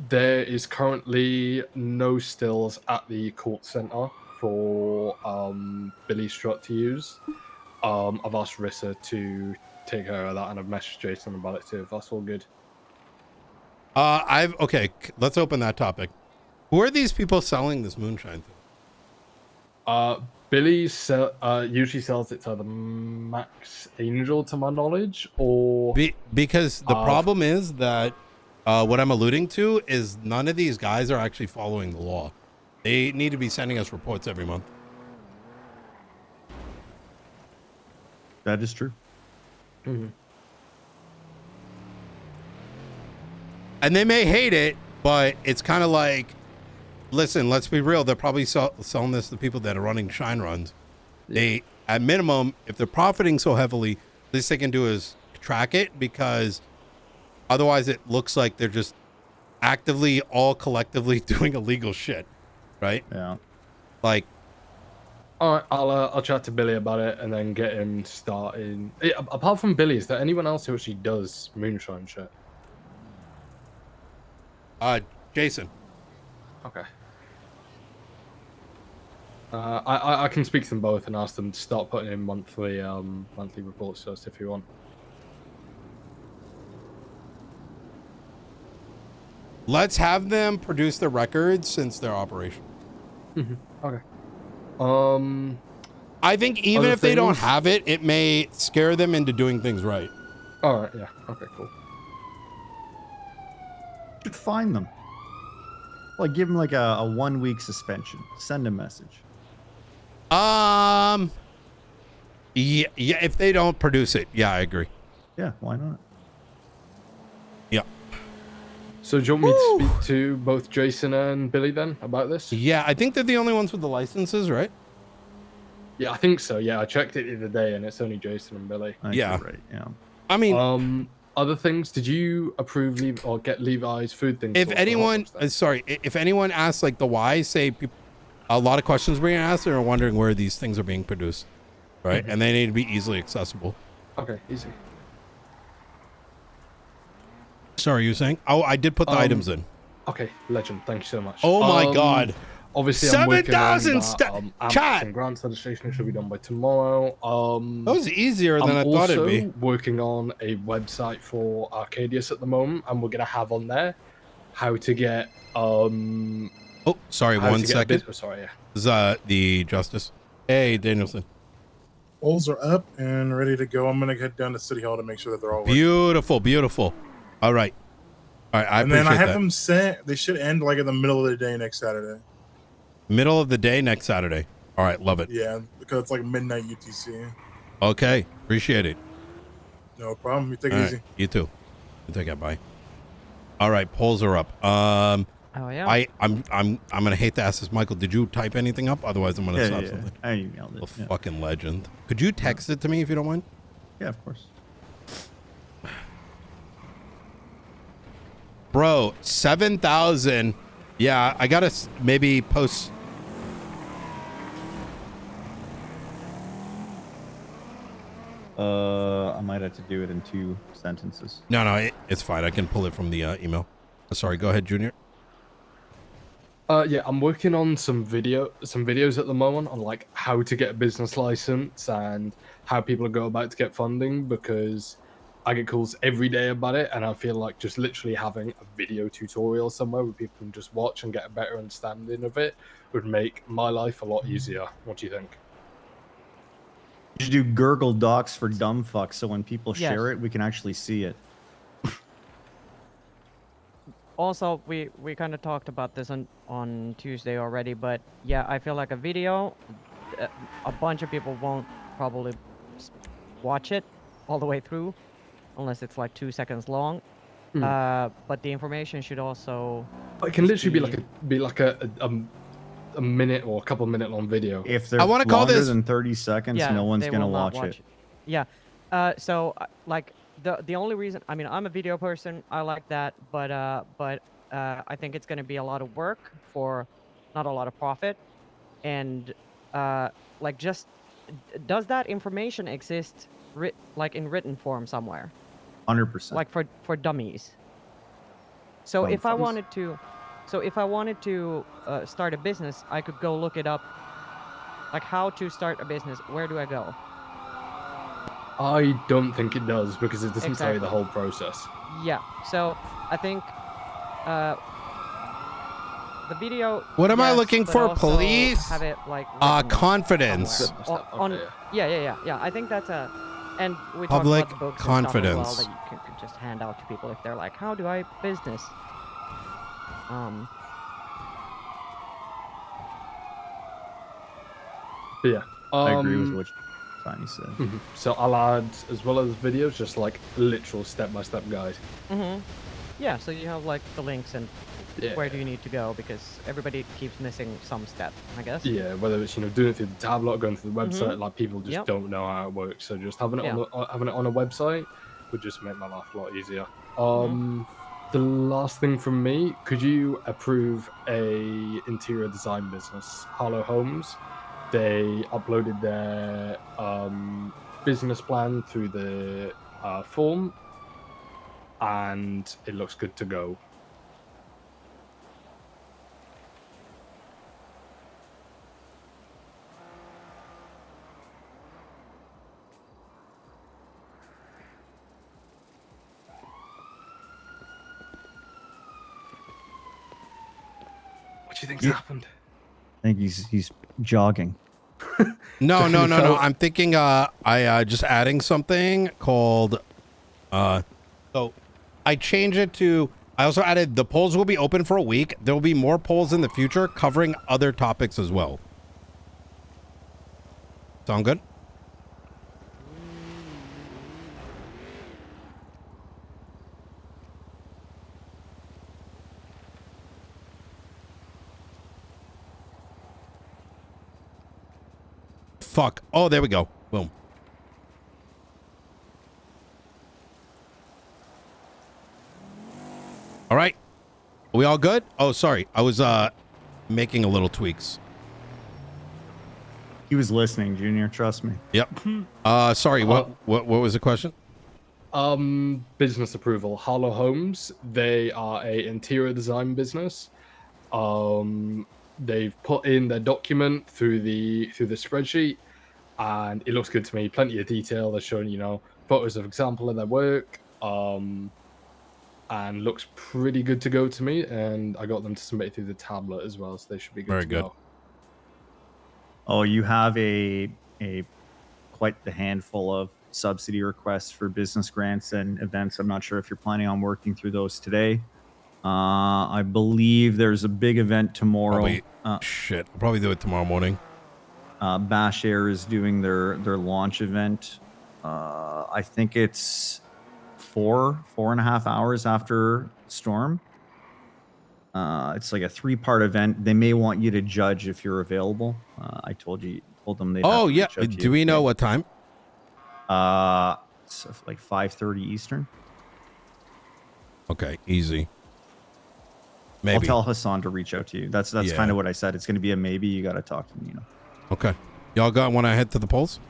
[SPEAKER 6] There is currently no stills at the court center for Billy Strutt to use. I've asked Rissa to take care of that, and I've messaged Jason about it too. If that's all good.
[SPEAKER 2] Okay. Let's open that topic. Who are these people selling this moonshine to?
[SPEAKER 6] Billy usually sells it to the Max Angel, to my knowledge, or
[SPEAKER 2] Because the problem is that what I'm alluding to is none of these guys are actually following the law. They need to be sending us reports every month.
[SPEAKER 1] That is true.
[SPEAKER 2] And they may hate it, but it's kind of like, listen, let's be real. They're probably selling this to people that are running shine runs. They, at minimum, if they're profiting so heavily, the least they can do is track it, because otherwise it looks like they're just actively, all collectively doing illegal shit, right?
[SPEAKER 1] Yeah.
[SPEAKER 2] Like,
[SPEAKER 6] all right, I'll chat to Billy about it and then get him starting. Apart from Billy, is there anyone else who actually does moonshine shit?
[SPEAKER 2] Jason.
[SPEAKER 6] Okay. I can speak to them both and ask them to start putting in monthly reports to us if you want.
[SPEAKER 2] Let's have them produce the records since they're operational.
[SPEAKER 6] Okay.
[SPEAKER 2] I think even
[SPEAKER 6] Other
[SPEAKER 2] if they don't
[SPEAKER 6] things?
[SPEAKER 2] have it, it may scare them into doing things right.
[SPEAKER 6] All right. Yeah. Okay. Cool.
[SPEAKER 1] You should find them. Like, give them like a 1 week suspension. Send a message.
[SPEAKER 2] Yeah, if they don't produce it, yeah, I agree.
[SPEAKER 1] Yeah, why not?
[SPEAKER 2] Yeah.
[SPEAKER 6] So do you want me to speak to both Jason and Billy then about this?
[SPEAKER 2] Yeah, I think they're the only ones with the licenses, right?
[SPEAKER 6] Yeah, I think so. Yeah, I checked it the other day, and it's only Jason and Billy.
[SPEAKER 1] I think
[SPEAKER 2] Yeah.
[SPEAKER 1] you're right. Yeah.
[SPEAKER 2] I mean,
[SPEAKER 6] Other things? Did you approve or get Levi's food things?
[SPEAKER 2] if
[SPEAKER 6] sorted for
[SPEAKER 2] anyone,
[SPEAKER 6] hot dogs
[SPEAKER 2] sorry, if anyone asks like the why, say a lot of questions being asked, they're wondering where these things are being produced, right? And they need to be easily accessible.
[SPEAKER 6] then? Okay, easy.
[SPEAKER 2] Sorry, you were saying? Oh, I did put the items in.
[SPEAKER 6] Okay, legend. Thank you so much.
[SPEAKER 2] Oh my God.
[SPEAKER 6] Obviously, I'm working on
[SPEAKER 2] 7,000
[SPEAKER 6] that,
[SPEAKER 2] chat.
[SPEAKER 6] and grants legislation should be done by tomorrow.
[SPEAKER 2] That was easier than I thought it'd be.
[SPEAKER 6] Working on a website for Arcadius at the moment, and we're gonna have on there how to get
[SPEAKER 2] Oh, sorry,
[SPEAKER 6] how
[SPEAKER 2] one
[SPEAKER 6] to get a
[SPEAKER 2] second.
[SPEAKER 6] bit- sorry, yeah.
[SPEAKER 2] This is the justice. Hey, Danielson.
[SPEAKER 5] Polls are up and ready to go. I'm gonna head down to City Hall to make sure that they're all working.
[SPEAKER 2] Beautiful, beautiful. All right. All right, I
[SPEAKER 5] And
[SPEAKER 2] appreciate
[SPEAKER 5] then I have
[SPEAKER 2] that.
[SPEAKER 5] them sent. They should end like in the middle of the day next Saturday.
[SPEAKER 2] Middle of the day next Saturday. All right, love it.
[SPEAKER 5] Yeah, because it's like midnight UTC.
[SPEAKER 2] Okay, appreciate it.
[SPEAKER 5] No problem. You take
[SPEAKER 2] All
[SPEAKER 5] it
[SPEAKER 2] right,
[SPEAKER 5] easy.
[SPEAKER 2] you too. You take it. Bye. All right, polls are up.
[SPEAKER 4] Oh yeah.
[SPEAKER 2] I'm gonna hate to ask this, Michael. Did you type anything up? Otherwise, I'm gonna stop something.
[SPEAKER 1] I emailed
[SPEAKER 2] A
[SPEAKER 1] it. Yeah.
[SPEAKER 2] fucking legend. Could you text it to me if you don't mind?
[SPEAKER 1] Yeah, of course.
[SPEAKER 2] Bro, 7,000. Yeah, I gotta maybe post.
[SPEAKER 1] I might have to do it in 2 sentences.
[SPEAKER 2] No, it's fine. I can pull it from the email. Sorry, go ahead, Junior.
[SPEAKER 6] Yeah, I'm working on some videos at the moment on like how to get a business license and how people go about to get funding, because I get calls every day about it, and I feel like just literally having a video tutorial somewhere where people can just watch and get a better understanding of it would make my life a lot easier. What do you think?
[SPEAKER 1] You should do gurgle docs for dumb fucks, so when people
[SPEAKER 4] Yes.
[SPEAKER 1] share it, we can actually see it.
[SPEAKER 4] Also, we kind of talked about this on Tuesday already, but yeah, I feel like a video, a bunch of people won't probably watch it all the way through, unless it's like 2 seconds long. But the information should also.
[SPEAKER 6] It can literally be like a minute or a couple minute long video.
[SPEAKER 1] If they're
[SPEAKER 2] I wanna call
[SPEAKER 1] longer
[SPEAKER 2] this-
[SPEAKER 1] than 30 seconds,
[SPEAKER 4] Yeah,
[SPEAKER 1] no one's
[SPEAKER 4] they
[SPEAKER 1] gonna
[SPEAKER 4] will not
[SPEAKER 1] watch it.
[SPEAKER 4] Yeah. So like the only reason, I mean, I'm a video person. I like that, but I think it's gonna be a lot of work for not a lot of profit, and like just does that information exist like in written form somewhere,
[SPEAKER 1] 100%.
[SPEAKER 4] like for dummies? So
[SPEAKER 1] Dumb
[SPEAKER 4] if I
[SPEAKER 1] fucks.
[SPEAKER 4] wanted to start a business, I could go look it up, like how to start a business. Where do I go?
[SPEAKER 6] I don't think it does because it doesn't tell you the
[SPEAKER 4] Exactly.
[SPEAKER 6] whole process.
[SPEAKER 4] Yeah, so I think the video.
[SPEAKER 2] What am I
[SPEAKER 4] yes,
[SPEAKER 2] looking
[SPEAKER 4] but
[SPEAKER 2] for,
[SPEAKER 4] also
[SPEAKER 2] police?
[SPEAKER 4] Have it like written
[SPEAKER 2] Confidence.
[SPEAKER 4] somewhere.
[SPEAKER 6] Okay,
[SPEAKER 4] Yeah. I think that's a, and we
[SPEAKER 2] Public
[SPEAKER 4] talked about the books
[SPEAKER 2] confidence.
[SPEAKER 4] and stuff as well that you can just hand out to people if they're like, how do I business?
[SPEAKER 6] But yeah.
[SPEAKER 1] I agree with what Tiny said.
[SPEAKER 6] Mhm. So I'll add, as well as videos, just like literal step-by-step guide.
[SPEAKER 4] Yeah, so you have like the links and
[SPEAKER 6] Yeah.
[SPEAKER 4] where do you need to go, because everybody keeps missing some step, I guess.
[SPEAKER 6] Yeah, whether it's doing it through the tablet, going through the website, like people just
[SPEAKER 4] Yep.
[SPEAKER 6] don't know how it works. So just having it
[SPEAKER 4] Yeah.
[SPEAKER 6] having it on a website would just make my life a lot easier. The last thing from me, could you approve a interior design business, Harlow Homes? They uploaded their business plan through the form, and it looks good to go. What do you think's happened?
[SPEAKER 1] I think he's jogging.
[SPEAKER 2] No.
[SPEAKER 6] felt-
[SPEAKER 2] I'm thinking I just adding something called so I changed it to, I also added the polls will be open for a week. There will be more polls in the future covering other topics as well. Sound good? Fuck. Oh, there we go. Boom. All right. Are we all good? Oh, sorry. I was making a little tweaks.
[SPEAKER 1] He was listening, Junior. Trust me.
[SPEAKER 2] Yep. Sorry. What was the question?
[SPEAKER 6] Business approval. Harlow Homes. They are a interior design business. They've put in their document through the spreadsheet, and it looks good to me. Plenty of detail. They're showing photos of example of their work. And looks pretty good to go to me. And I got them to submit it through the tablet as well, so they should be good
[SPEAKER 2] Very
[SPEAKER 6] to
[SPEAKER 2] good.
[SPEAKER 6] go.
[SPEAKER 1] Oh, you have a quite the handful of subsidy requests for business grants and events. I'm not sure if you're planning on working through those today. I believe there's a big event tomorrow.
[SPEAKER 2] Shit. I'll probably do it tomorrow morning.
[SPEAKER 1] Bash Air is doing their launch event. I think it's 4.5 hours after storm. It's like a 3-part event. They may want you to judge if you're available. I told them they.
[SPEAKER 2] Oh yeah. Do we know what time?
[SPEAKER 1] It's like 5:30 Eastern.
[SPEAKER 2] Okay, easy.
[SPEAKER 1] I'll
[SPEAKER 2] Maybe.
[SPEAKER 1] tell Hassan to reach out to you. That's
[SPEAKER 2] Yeah.
[SPEAKER 1] kind of what I said. It's going to be a maybe. You got to talk to Nino.
[SPEAKER 2] Okay. Y'all want to head to the polls?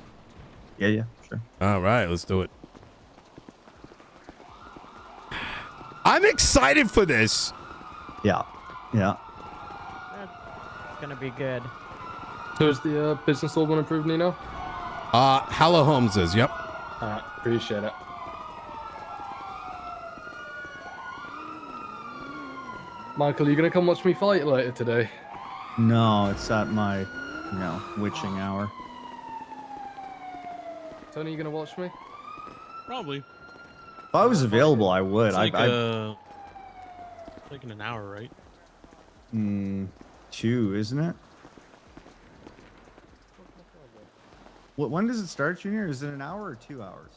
[SPEAKER 1] Yeah, sure.
[SPEAKER 2] All right, let's do it. I'm excited for this.
[SPEAKER 1] Yeah.
[SPEAKER 4] It's gonna be good.
[SPEAKER 6] So is the business all been approved, Nino?
[SPEAKER 2] Hallow Holmes is. Yep.
[SPEAKER 6] Appreciate it. Michael, are you gonna come watch me fight later today?
[SPEAKER 1] No, it's at my, witching hour.
[SPEAKER 6] Tony, you gonna watch me?
[SPEAKER 3] Probably.
[SPEAKER 1] If I was available, I would.
[SPEAKER 3] It's like,
[SPEAKER 1] I
[SPEAKER 3] like in an hour, right?
[SPEAKER 1] 2, isn't it? When does it start, Junior? Is it an hour or 2 hours?